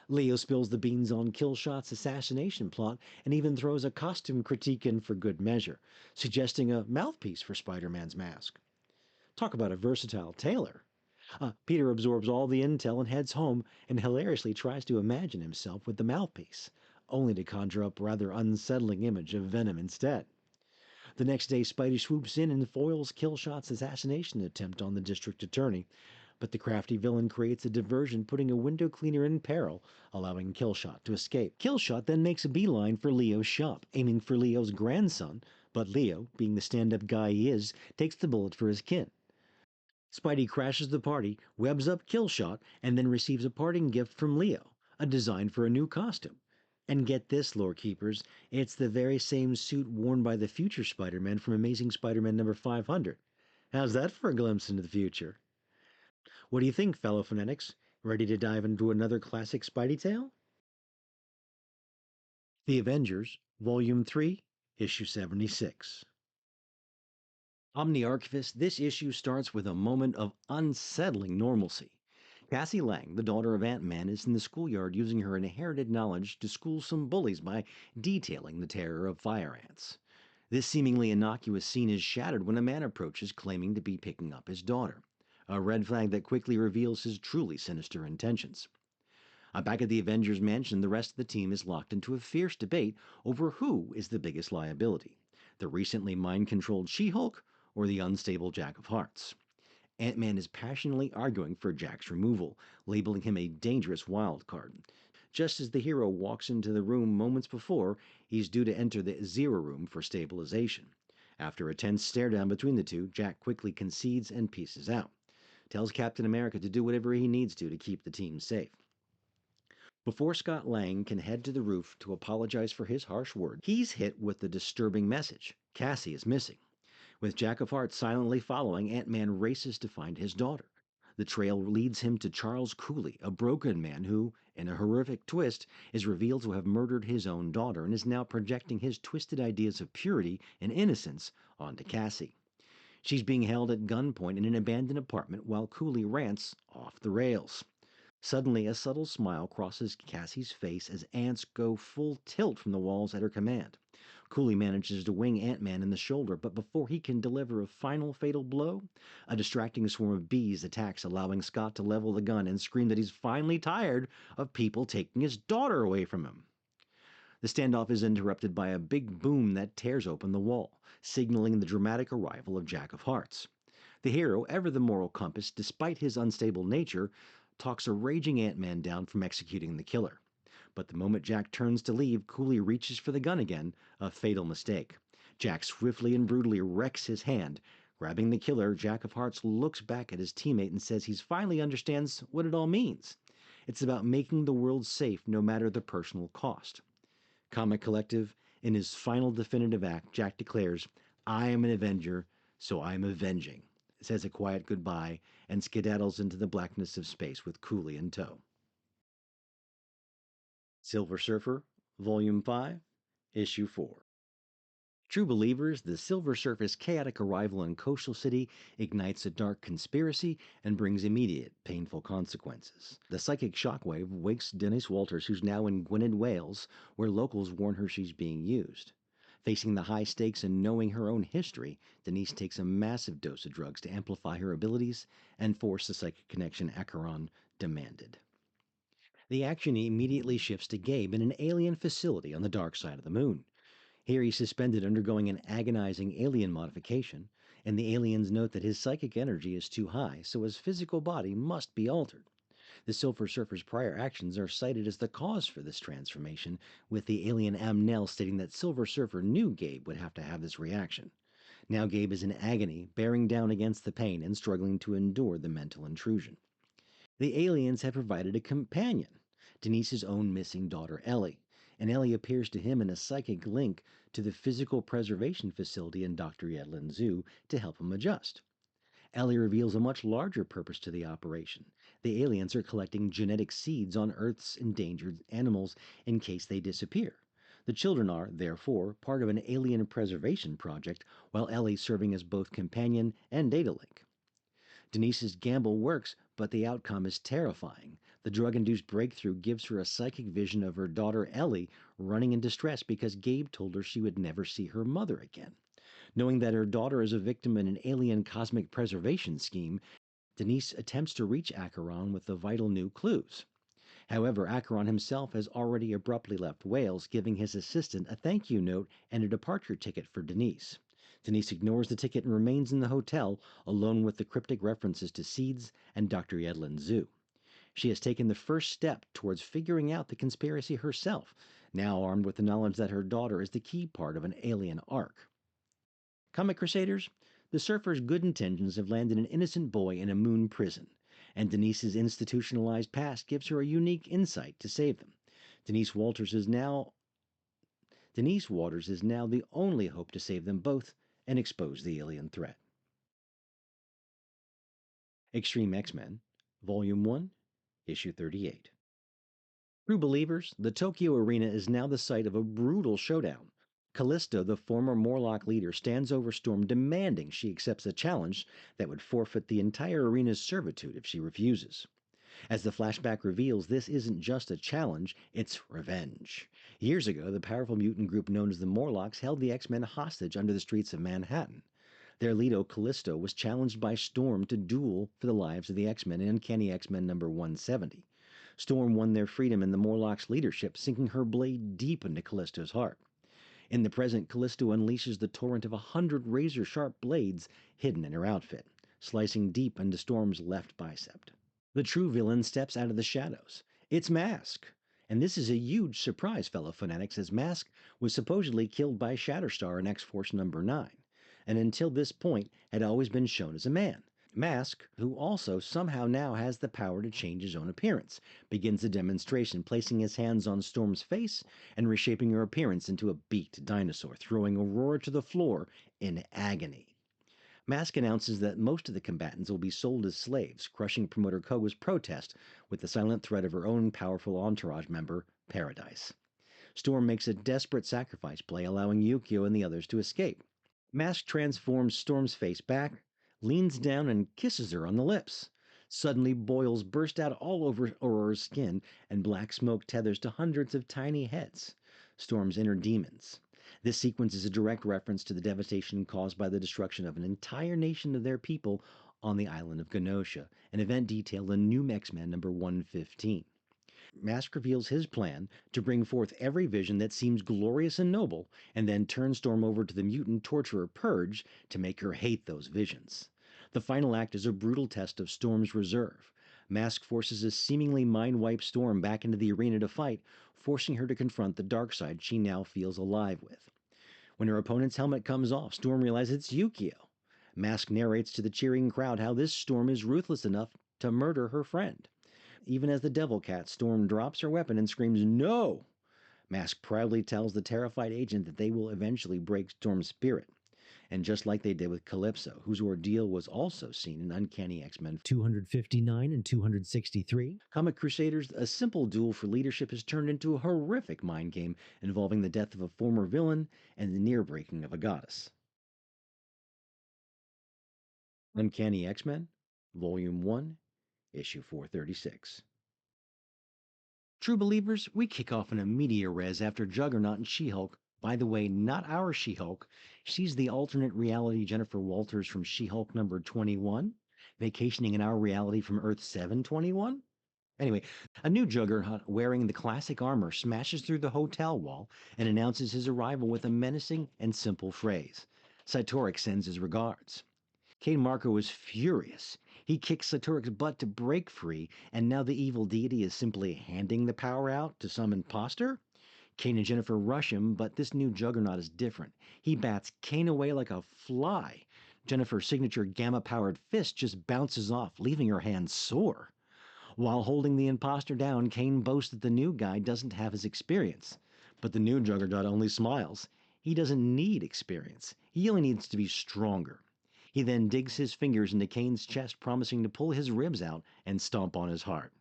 Leo spills the beans on Killshot's assassination plot and even throws a costume critique in for good measure, suggesting a mouthpiece for Spider-Man's mask. Talk about a versatile tailor. Peter absorbs all the intel and heads home and hilariously tries to imagine himself with the mouthpiece, only to conjure up a rather unsettling image of Venom instead. The next day, Spidey swoops in and foils Killshot's assassination attempt on the district attorney, but the crafty villain creates a diversion, putting a window cleaner in peril, allowing Killshot to escape. Killshot then makes a beeline for Leo's shop, aiming for Leo's grandson, but Leo, being the stand-up guy he is, takes the bullet for his kin. Spidey crashes the party, webs up Killshot, and then receives a parting gift from Leo, a design for a new costume. And get this, lore keepers, it's the very same suit worn by the future Spider-Man from Amazing Spider-Man number 500. How's that for a glimpse into the future? What do you think, fellow fanatics? Ready to dive into another classic Spidey tale? The Avengers, Volume 3, Issue 76. Omni-Archivist, this issue starts with a moment of unsettling normalcy. Cassie Lang, the daughter of Ant-Man, is in the schoolyard using her inherited knowledge to school some bullies by detailing the terror of fire ants. This seemingly innocuous scene is shattered when a man approaches claiming to be picking up his daughter, a red flag that quickly reveals his truly sinister intentions. Back at the Avengers mansion, the rest of the team is locked into a fierce debate over who is the biggest liability, the recently mind-controlled She-Hulk or the unstable Jack of Hearts. Ant-Man is passionately arguing for Jack's removal, labeling him a dangerous wild card. Just as the hero walks into the room moments before, he's due to enter the Zero Room for stabilization. After a tense stare-down between the two, Jack quickly concedes and pieces out. Tells Captain America to do whatever he needs to keep the team safe. Before Scott Lang can head to the roof to apologize for his harsh words, he's hit with the disturbing message: Cassie is missing. With Jack of Hearts silently following, Ant-Man races to find his daughter. The trail leads him to Charles Cooley, a broken man who, in a horrific twist, is revealed to have murdered his own daughter and is now projecting his twisted ideas of purity and innocence onto Cassie. She's being held at gunpoint in an abandoned apartment while Cooley rants off the rails. Suddenly, a subtle smile crosses Cassie's face as ants go full tilt from the walls at her command. Cooley manages to wing Ant-Man in the shoulder, but before he can deliver a final fatal blow, a distracting swarm of bees attacks, allowing Scott to level the gun and scream that he's finally tired of people taking his daughter away from him. The standoff is interrupted by a big boom that tears open the wall, signaling the dramatic arrival of Jack of Hearts. The hero, ever the moral compass despite his unstable nature, talks a raging Ant-Man down from executing the killer. But the moment Jack turns to leave, Cooley reaches for the gun again, a fatal mistake. Jack swiftly and brutally wrecks his hand. Grabbing the killer, Jack of Hearts looks back at his teammate and says he finally understands what it all means. It's about making the world safe no matter the personal cost. Comic Collective, in his final definitive act, Jack declares, "I am an Avenger, so I am avenging," says a quiet goodbye, and skedaddles into the blackness of space with Cooley in tow. Silver Surfer, Volume 5, Issue 4. True believers, the Silver Surfer's chaotic arrival in Coastal City ignites a dark conspiracy and brings immediate, painful consequences. The psychic shockwave wakes Denise Walters, who's now in Gwynedd, Wales, where locals warn her she's being used. Facing the high stakes and knowing her own history, Denise takes a massive dose of drugs to amplify her abilities and force the psychic connection Acheron demanded. The action immediately shifts to Gabe in an alien facility on the dark side of the moon. Here he's suspended undergoing an agonizing alien modification, and the aliens note that his psychic energy is too high, so his physical body must be altered. The Silver Surfer's prior actions are cited as the cause for this transformation, with the alien Amnel stating that Silver Surfer knew Gabe would have to have this reaction. Now Gabe is in agony, bearing down against the pain and struggling to endure the mental intrusion. The aliens have provided a companion, Denise's own missing daughter Ellie, and Ellie appears to him in a psychic link to the physical preservation facility in Dr. Yedlin's zoo to help him adjust. Ellie reveals a much larger purpose to the operation. The aliens are collecting genetic seeds on Earth's endangered animals in case they disappear. The children are, therefore, part of an alien preservation project, while Ellie serving as both companion and data link. Denise's gamble works, but the outcome is terrifying. The drug-induced breakthrough gives her a psychic vision of her daughter Ellie running in distress because Gabe told her she would never see her mother again. Knowing that her daughter is a victim in an alien cosmic preservation scheme, Denise attempts to reach Acheron with the vital new clues. However, Acheron himself has already abruptly left Wales, giving his assistant a thank you note and a departure ticket for Denise. Denise ignores the ticket and remains in the hotel, alone with the cryptic references to seeds and Dr. Yedlin's zoo. She has taken the first step towards figuring out the conspiracy herself, now armed with the knowledge that her daughter is the key part of an alien arc. Comic Crusaders, the Surfer's good intentions have landed an innocent boy in a moon prison, and Denise's institutionalized past gives her a unique insight to save them. Denise Waters is now the only hope to save them both and expose the alien threat. X-treme X-Men, Volume 1, Issue 38. True believers, the Tokyo Arena is now the site of a brutal showdown. Callisto, the former Morlock leader, stands over Storm demanding she accepts a challenge that would forfeit the entire arena's servitude if she refuses. As the flashback reveals, this isn't just a challenge, it's revenge. Years ago, the powerful mutant group known as the Morlocks held the X-Men hostage under the streets of Manhattan. Their leader, Callisto, was challenged by Storm to duel for the lives of the X-Men in Uncanny X-Men number 170. Storm won their freedom in the Morlocks' leadership, sinking her blade deep into Callisto's heart. In the present, Callisto unleashes the torrent of 100 razor-sharp blades hidden in her outfit, slicing deep into Storm's left bicep. The true villain steps out of the shadows. It's Mask. And this is a huge surprise, fellow Fanatics, as Mask was supposedly killed by Shatterstar in X-Force number 9, and until this point had always been shown as a man. Mask, who also somehow now has the power to change his own appearance, begins the demonstration, placing his hands on Storm's face and reshaping her appearance into a beaked dinosaur, throwing Aurora to the floor in agony. Mask announces that most of the combatants will be sold as slaves, crushing promoter Koga's protest with the silent threat of her own powerful entourage member, Paradise. Storm makes a desperate sacrifice play, allowing Yukio and the others to escape. Mask transforms Storm's face back, leans down and kisses her on the lips. Suddenly, boils burst out all over Aurora's skin, and black smoke tethers to hundreds of tiny heads, Storm's inner demons. This sequence is a direct reference to the devastation caused by the destruction of an entire nation of their people on the island of Genosha, an event detailed in New X-Men number 115. Mask reveals his plan to bring forth every vision that seems glorious and noble, and then turn Storm over to the mutant torturer Purge to make her hate those visions. The final act is a brutal test of Storm's reserve. Mask forces a seemingly mind-wiped Storm back into the arena to fight, forcing her to confront the dark side she now feels alive with. When her opponent's helmet comes off, Storm realizes it's Yukio. Mask narrates to the cheering crowd how this Storm is ruthless enough to murder her friend. Even as the Devil Cat, Storm drops her weapon and screams, "No!" Mask proudly tells the terrified agent that they will eventually break Storm's spirit. And just like they did with Calypso, whose ordeal was also seen in Uncanny X-Men 259 and 263, Comic Crusaders, a simple duel for leadership has turned into a horrific mind game involving the death of a former villain and the near-breaking of a goddess. Uncanny X-Men, Volume 1, Issue 436. True believers, we kick off in a media res after Juggernaut and She-Hulk. By the way, not our She-Hulk. She's the alternate reality Jennifer Walters from She-Hulk number 21, vacationing in our reality from Earth 721. Anyway, a new Juggernaut wearing the classic armor smashes through the hotel wall and announces his arrival with a menacing and simple phrase. Cytorix sends his regards. Kane Marco is furious. He kicks Saturic's butt to break free, and now the evil deity is simply handing the power out to some imposter? Kane and Jennifer rush him, but this new Juggernaut is different. He bats Kane away like a fly. Jennifer's signature gamma-powered fist just bounces off, leaving her hands sore. While holding the imposter down, Kane boasts that the new guy doesn't have his experience. But the new Juggernaut only smiles. He doesn't need experience. He only needs to be stronger. He then digs his fingers into Kane's chest, promising to pull his ribs out and stomp on his heart.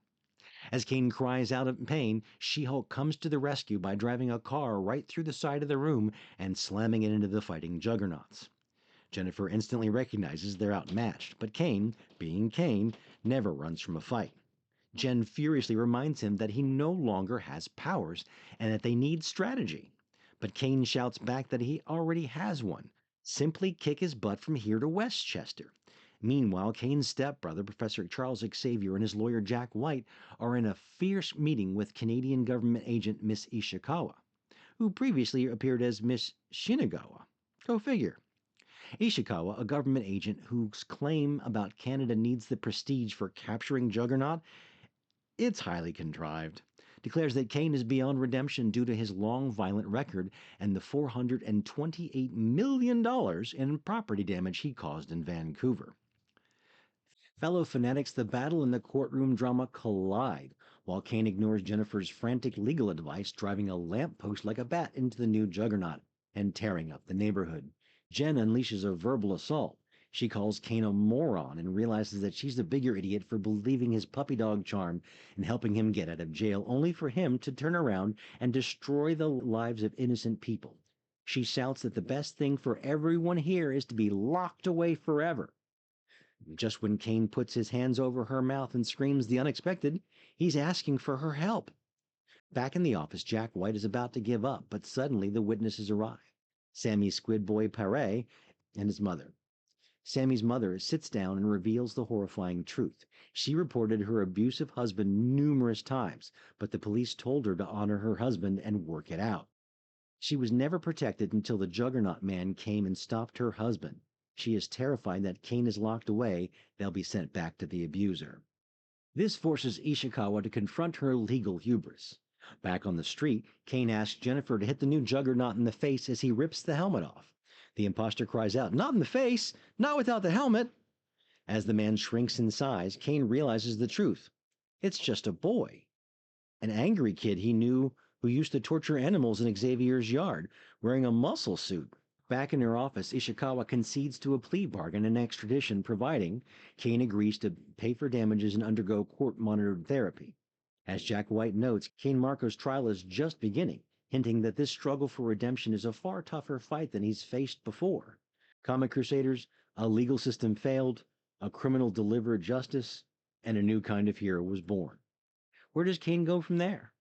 As Kane cries out in pain, She-Hulk comes to the rescue by driving a car right through the side of the room and slamming it into the fighting Juggernauts. Jennifer instantly recognizes they're outmatched, but Kane, being Kane, never runs from a fight. Jen furiously reminds him that he no longer has powers and that they need strategy. But Kane shouts back that he already has one. Simply kick his butt from here to Westchester. Meanwhile, Kane's stepbrother, Professor Charles Xavier, and his lawyer Jack White are in a fierce meeting with Canadian government agent Miss Ishikawa, who previously appeared as Miss Shinagawa. Go figure. Ishikawa, a government agent whose claim about Canada needs the prestige for capturing Juggernaut, it's highly contrived, declares that Kane is beyond redemption due to his long violent record and the $428 million in property damage he caused in Vancouver. Fellow fanatics, the battle and the courtroom drama collide, while Kane ignores Jennifer's frantic legal advice, driving a lamppost like a bat into the new Juggernaut and tearing up the neighborhood. Jen unleashes a verbal assault. She calls Kane a moron and realizes that she's the bigger idiot for believing his puppy dog charm and helping him get out of jail, only for him to turn around and destroy the lives of innocent people. She shouts that the best thing for everyone here is to be locked away forever. Just when Kane puts his hands over her mouth and screams the unexpected, he's asking for her help. Back in the office, Jack White is about to give up, but suddenly the witnesses arrive. Sammy Squid Boy Paré and his mother. Sammy's mother sits down and reveals the horrifying truth. She reported her abusive husband numerous times, but the police told her to honor her husband and work it out. She was never protected until the Juggernaut man came and stopped her husband. She is terrified that Kane is locked away, they'll be sent back to the abuser. This forces Ishikawa to confront her legal hubris. Back on the street, Kane asks Jennifer to hit the new Juggernaut in the face as he rips the helmet off. The imposter cries out, "Not in the face! Not without the helmet!" As the man shrinks in size, Kane realizes the truth. It's just a boy. An angry kid he knew who used to torture animals in Xavier's yard, wearing a muscle suit. Back in her office, Ishikawa concedes to a plea bargain and extradition, providing Kane agrees to pay for damages and undergo court-monitored therapy. As Jack White notes, Kane Marco's trial is just beginning, hinting that this struggle for redemption is a far tougher fight than he's faced before. Comic Crusaders, a legal system failed, a criminal delivered justice, and a new kind of hero was born. Where does Kane go from there?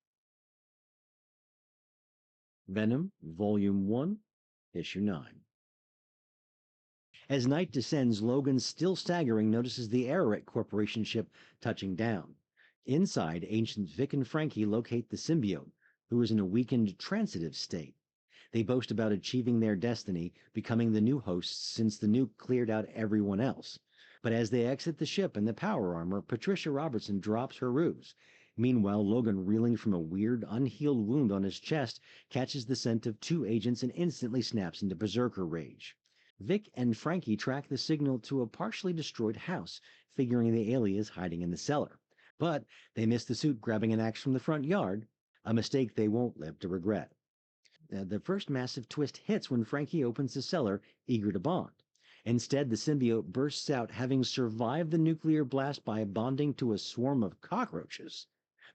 Venom, Volume 1, Issue 9. As night descends, Logan, still staggering, notices the Ararat Corporation ship touching down. Inside, Ancients Vic and Frankie locate the symbiote, who is in a weakened, transitive state. They boast about achieving their destiny, becoming the new hosts since the nuke cleared out everyone else. But as they exit the ship in the power armor, Patricia Robertson drops her ruse. Meanwhile, Logan, reeling from a weird, unhealed wound on his chest, catches the scent of two agents and instantly snaps into berserker rage. Vic and Frankie track the signal to a partially destroyed house, figuring the alien is hiding in the cellar. But they miss the suit grabbing an axe from the front yard, a mistake they won't live to regret. The first massive twist hits when Frankie opens the cellar, eager to bond. Instead, the symbiote bursts out, having survived the nuclear blast by bonding to a swarm of cockroaches.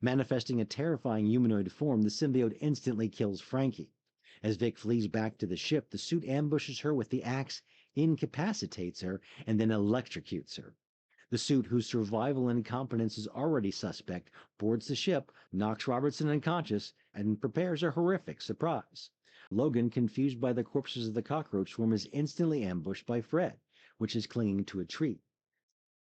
Manifesting a terrifying humanoid form, the symbiote instantly kills Frankie. As Vic flees back to the ship, the suit ambushes her with the axe, incapacitates her, and then electrocutes her. The suit, whose survival and competence is already suspect, boards the ship, knocks Robertson unconscious, and prepares a horrific surprise. Logan, confused by the corpses of the cockroach swarm, is instantly ambushed by Fred, which is clinging to a tree.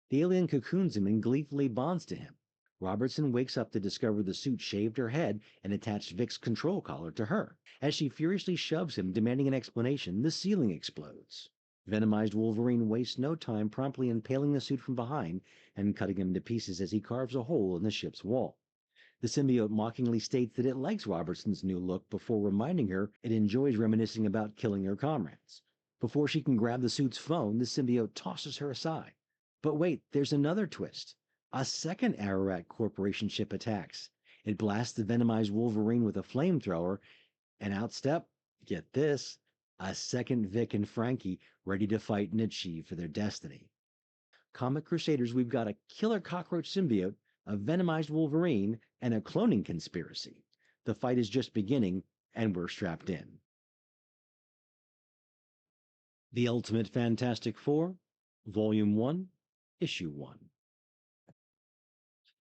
The alien cocoons him and gleefully bonds to him. Robertson wakes up to discover the suit shaved her head and attached Vic's control collar to her. As she furiously shoves him, demanding an explanation, the ceiling explodes. Venomized Wolverine wastes no time promptly impaling the suit from behind and cutting him to pieces as he carves a hole in the ship's wall. The symbiote mockingly states that it likes Robertson's new look before reminding her it enjoys reminiscing about killing her comrades. Before she can grab the suit's phone, the symbiote tosses her aside. But wait, there's another twist. A second Ararat Corporation ship attacks. It blasts the venomized Wolverine with a flamethrower, and out step, get this, a second Vic and Frankie ready to fight and achieve for their destiny. Comic Crusaders, we've got a killer cockroach symbiote, a venomized Wolverine, and a cloning conspiracy. The fight is just beginning, and we're strapped in. The Ultimate Fantastic Four, Volume 1, Issue 1.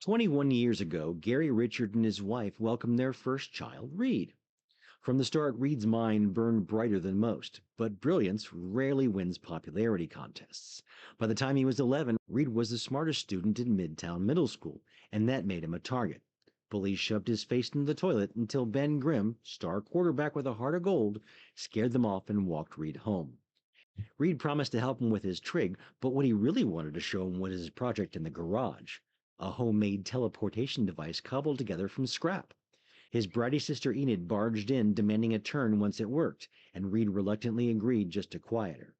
21 years ago, Gary Richard and his wife welcomed their first child, Reed. From the start, Reed's mind burned brighter than most, but brilliance rarely wins popularity contests. By the time he was 11, Reed was the smartest student in Midtown Middle School, and that made him a target. Bullies shoved his face into the toilet until Ben Grimm, star quarterback with a heart of gold, scared them off and walked Reed home. Reed promised to help him with his trig, but what he really wanted to show him was his project in the garage, a homemade teleportation device cobbled together from scrap. His bratty sister Enid barged in, demanding a turn once it worked, and Reed reluctantly agreed just to quiet her.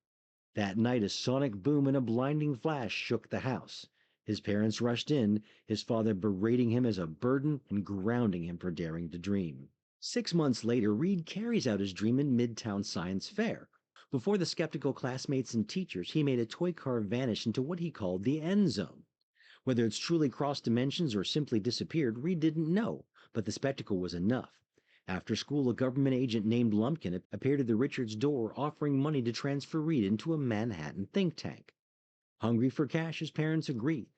That night, a sonic boom and a blinding flash shook the house. His parents rushed in, his father berating him as a burden and grounding him for daring to dream. 6 months later, Reed carries out his dream in Midtown Science Fair. Before the skeptical classmates and teachers, he made a toy car vanish into what he called the end zone. Whether it's truly crossed dimensions or simply disappeared, Reed didn't know, but the spectacle was enough. After school, a government agent named Lumpkin appeared at the Richards' door offering money to transfer Reed into a Manhattan think tank. Hungry for cash, his parents agreed.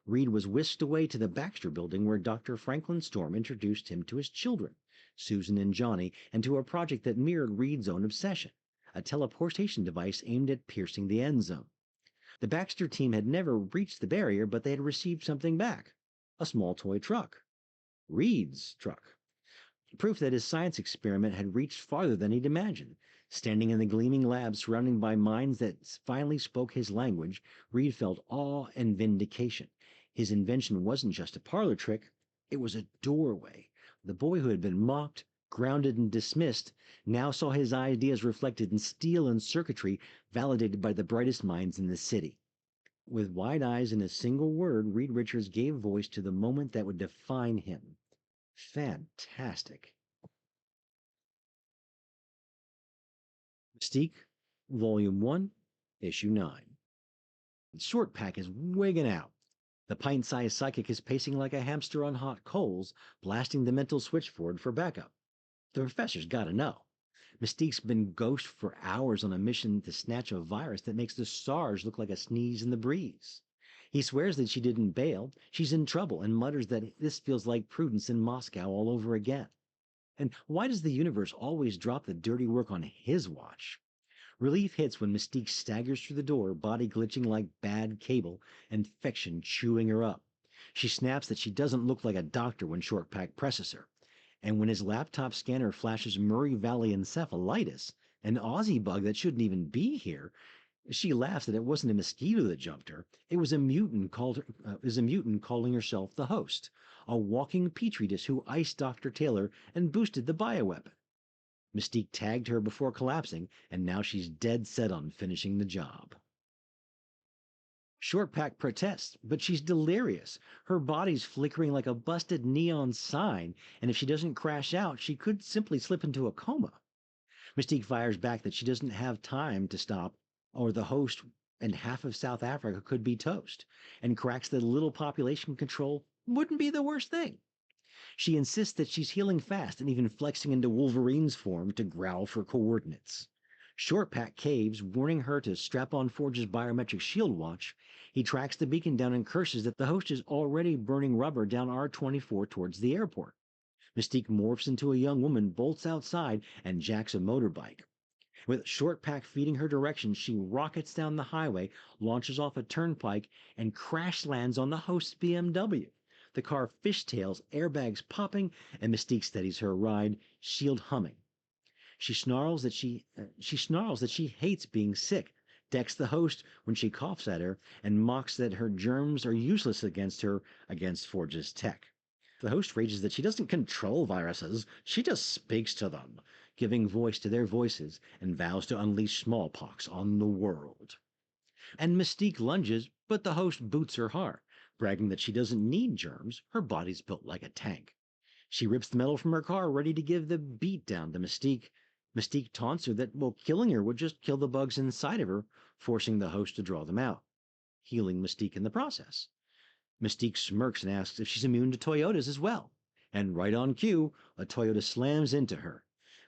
Reed was whisked away to the Baxter Building where Dr. Franklin Storm introduced him to his children, Susan and Johnny, and to a project that mirrored Reed's own obsession, a teleportation device aimed at piercing the end zone. The Baxter team had never reached the barrier, but they had received something back, a small toy truck. Reed's truck. Proof that his science experiment had reached farther than he'd imagined. Standing in the gleaming lab surrounded by minds that finally spoke his language, Reed felt awe and vindication. His invention wasn't just a parlor trick, it was a doorway. The boy who had been mocked, grounded, and dismissed now saw his ideas reflected in steel and circuitry validated by the brightest minds in the city. With wide eyes and a single word, Reed Richards gave voice to the moment that would define him. Fantastic. Mystique, Volume 1, Issue 9. Short Pack is wigging out. The pint-sized psychic is pacing like a hamster on hot coals, blasting the mental switchboard for backup. The professor's gotta know. Mystique's been ghost for hours on a mission to snatch a virus that makes the stars look like a sneeze in the breeze. He swears that she didn't bail, she's in trouble, and mutters that this feels like Prudence in Moscow all over again. And why does the universe always drop the dirty work on his watch? Relief hits when Mystique staggers through the door, body glitching like bad cable, infection chewing her up. She snaps that she doesn't look like a doctor when Short Pack presses her. And when his laptop scanner flashes Murray Valley encephalitis, an Aussie bug that shouldn't even be here, she laughs that it wasn't a mosquito that jumped her. It was a mutant calling herself the host, a walking petri dish who iced Dr. Taylor and boosted the bioweapon. Mystique tagged her before collapsing, and now she's dead set on finishing the job. Short Pack protests, but she's delirious. Her body's flickering like a busted neon sign, and if she doesn't crash out, she could simply slip into a coma. Mystique fires back that she doesn't have time to stop, or the host and half of South Africa could be toast, and cracks that little population control wouldn't be the worst thing. She insists that she's healing fast and even flexing into Wolverine's form to growl for coordinates. Short Pack caves, warning her to strap on Forge's biometric shield watch. He tracks the beacon down and curses that the host is already burning rubber down R-24 towards the airport. Mystique morphs into a young woman, bolts outside, and jacks a motorbike. With Short Pack feeding her directions, she rockets down the highway, launches off a turnpike, and crash lands on the host's BMW. The car fishtails, airbags popping, and Mystique steadies her ride, shield humming. She snarls that she hates being sick, decks the host when she coughs at her, and mocks that her germs are useless against her against Forge's tech. The host rages that she doesn't control viruses, she just speaks to them, giving voice to their voices, and vows to unleash smallpox on the world. And Mystique lunges, but the host boots her hard, bragging that she doesn't need germs, her body's built like a tank. She rips the metal from her car, ready to give the beat down to Mystique. Mystique taunts her that, well, killing her would just kill the bugs inside of her, forcing the host to draw them out, healing Mystique in the process. Mystique smirks and asks if she's immune to Toyotas as well. And right on cue, a Toyota slams into her.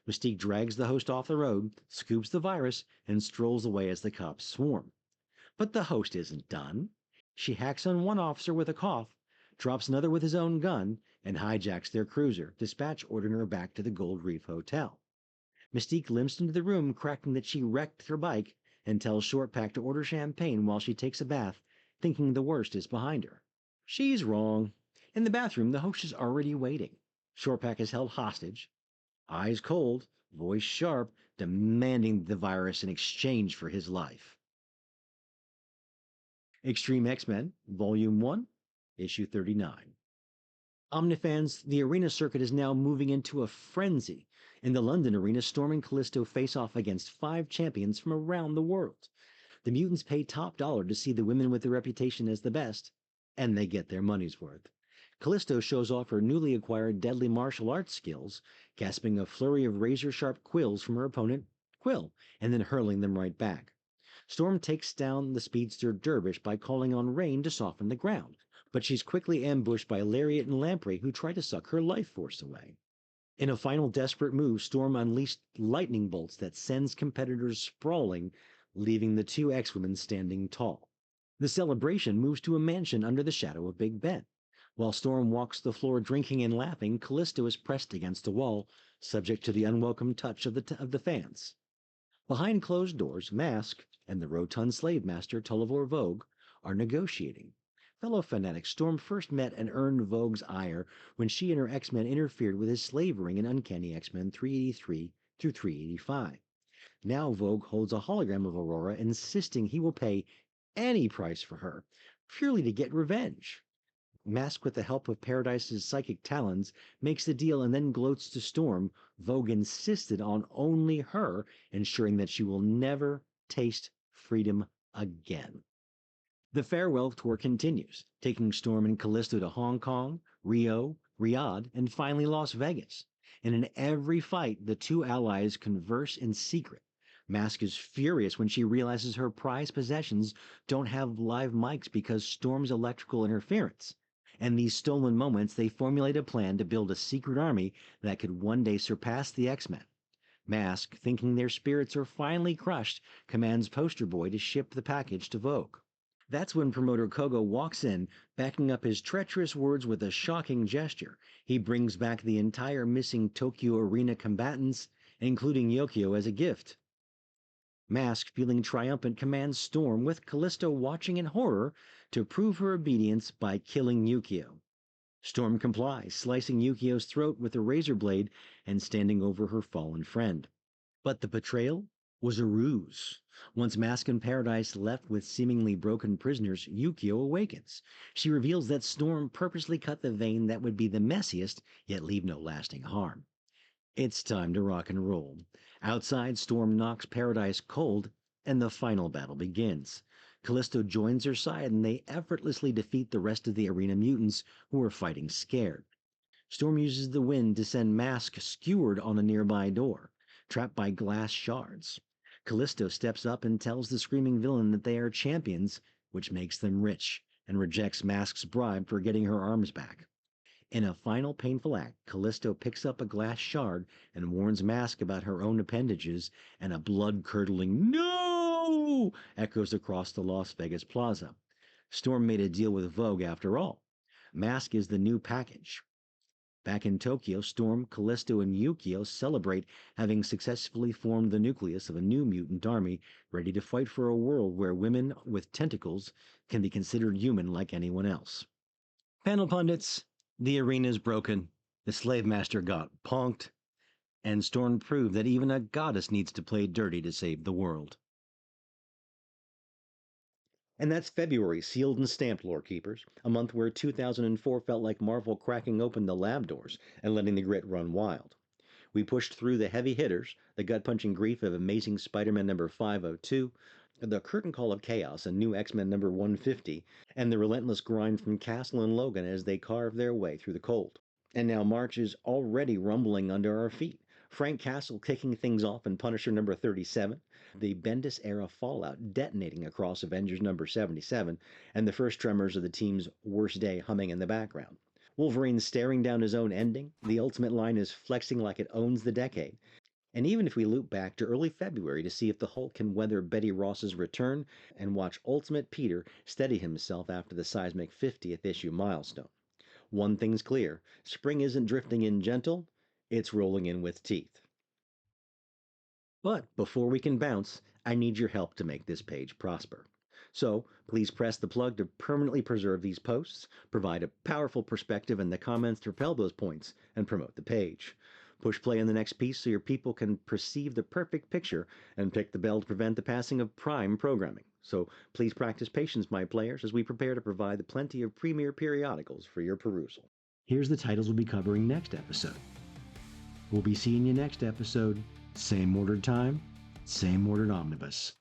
Mystique drags the host off the road, scoops the virus, and strolls away as the cops swarm. But the host isn't done. She hacks on one officer with a cough, drops another with his own gun, and hijacks their cruiser, dispatch ordering her back to the Gold Reef Hotel. Mystique limps into the room, cracking that she wrecked her bike, and tells Shortpack to order champagne while she takes a bath, thinking the worst is behind her. She's wrong. In the bathroom, the host is already waiting. Shortpack is held hostage, eyes cold, voice sharp, demanding the virus in exchange for his life. X-treme X-Men, Volume 1, Issue 39. Omnifans, the arena circuit is now moving into a frenzy. In the London arena, Storm and Callisto face off against 5 champions from around the world. The mutants pay top dollar to see the women with the reputation as the best, and they get their money's worth. Callisto shows off her newly acquired deadly martial arts skills, gasping a flurry of razor-sharp quills from her opponent, Quill, and then hurling them right back. Storm takes down the speedster Dervish by calling on rain to soften the ground, but she's quickly ambushed by Lariat and Lamprey, who try to suck her life force away. In a final desperate move, Storm unleashed lightning bolts that sends competitors sprawling, leaving the 2 X-women standing tall. The celebration moves to a mansion under the shadow of Big Ben. While Storm walks the floor drinking and laughing, Callisto is pressed against a wall, subject to the unwelcome touch of the fans. Behind closed doors, Mask and the rotund slave master Tulivor Vogue are negotiating. Fellow Fanatics, Storm first met and earned Vogue's ire when she and her X-Men interfered with his slave ring in Uncanny X-Men 383 through 385. Now Vogue holds a hologram of Aurora, insisting he will pay any price for her, purely to get revenge. Mask, with the help of Paradise's psychic talons, makes the deal and then gloats to Storm. Vogue insisted on only her, ensuring that she will never taste freedom again. The farewell tour continues, taking Storm and Callisto to Hong Kong, Rio, Riyadh, and finally Las Vegas. And in every fight, the 2 allies converse in secret. Mask is furious when she realizes her prized possessions don't have live mics because Storm's electrical interference. And these stolen moments, they formulate a plan to build a secret army that could one day surpass the X-Men. Mask, thinking their spirits are finally crushed, commands Poster Boy to ship the package to Vogue. That's when promoter Kogo walks in, backing up his treacherous words with a shocking gesture. He brings back the entire missing Tokyo Arena combatants, including Yokio, as a gift. Mask, feeling triumphant, commands Storm, with Callisto watching in horror, to prove her obedience by killing Yukio. Storm complies, slicing Yukio's throat with a razor blade and standing over her fallen friend. But the betrayal was a ruse. Once Mask and Paradise left with seemingly broken prisoners, Yukio awakens. She reveals that Storm purposely cut the vein that would be the messiest, yet leave no lasting harm. It's time to rock and roll. Outside, Storm knocks Paradise cold, and the final battle begins. Callisto joins her side, and they effortlessly defeat the rest of the arena mutants who are fighting scared. Storm uses the wind to send Mask skewered on a nearby door, trapped by glass shards. Callisto steps up and tells the screaming villain that they are champions, which makes them rich, and rejects Mask's bribe for getting her arms back. In a final painful act, Callisto picks up a glass shard and warns Mask about her own appendages, and a blood-curdling "No!" echoes across the Las Vegas plaza. Storm made a deal with Vogue after all. Mask is the new package. Back in Tokyo, Storm, Callisto, and Yukio celebrate having successfully formed the nucleus of a new mutant army ready to fight for a world where women with tentacles can be considered human like anyone else. Panel pundits, the arena's broken, the slave master got punked, and Storm proved that even a goddess needs to play dirty to save the world. And that's February, sealed and stamped, lore keepers, a month where 2004 felt like Marvel cracking open the lab doors and letting the grit run wild. We pushed through the heavy hitters, the gut-punching grief of Amazing Spider-Man number 502, the curtain call of chaos and New X-Men number 150, and the relentless grind from Castle and Logan as they carve their way through the cold. And now March is already rumbling under our feet. Frank Castle kicking things off in Punisher number 37, the Bendis era fallout detonating across Avengers number 77, and the first tremors of the team's worst day humming in the background. Wolverine staring down his own ending, the Ultimate line is flexing like it owns the decade. And even if we loop back to early February to see if the Hulk can weather Betty Ross's return and watch Ultimate Peter steady himself after the seismic 50th issue milestone. One thing's clear, spring isn't drifting in gentle, it's rolling in with teeth. But before we can bounce, I need your help to make this page prosper. So please press the plug to permanently preserve these posts, provide a powerful perspective in the comments to propel those points, and promote the page. Push play on the next piece so your people can perceive the perfect picture and pick the bell to prevent the passing of prime programming. So please practice patience, my players, as we prepare to provide plenty of premier periodicals for your perusal. Here's the titles we'll be covering next episode. We'll be seeing you next episode. Same ordered time, same ordered omnibus.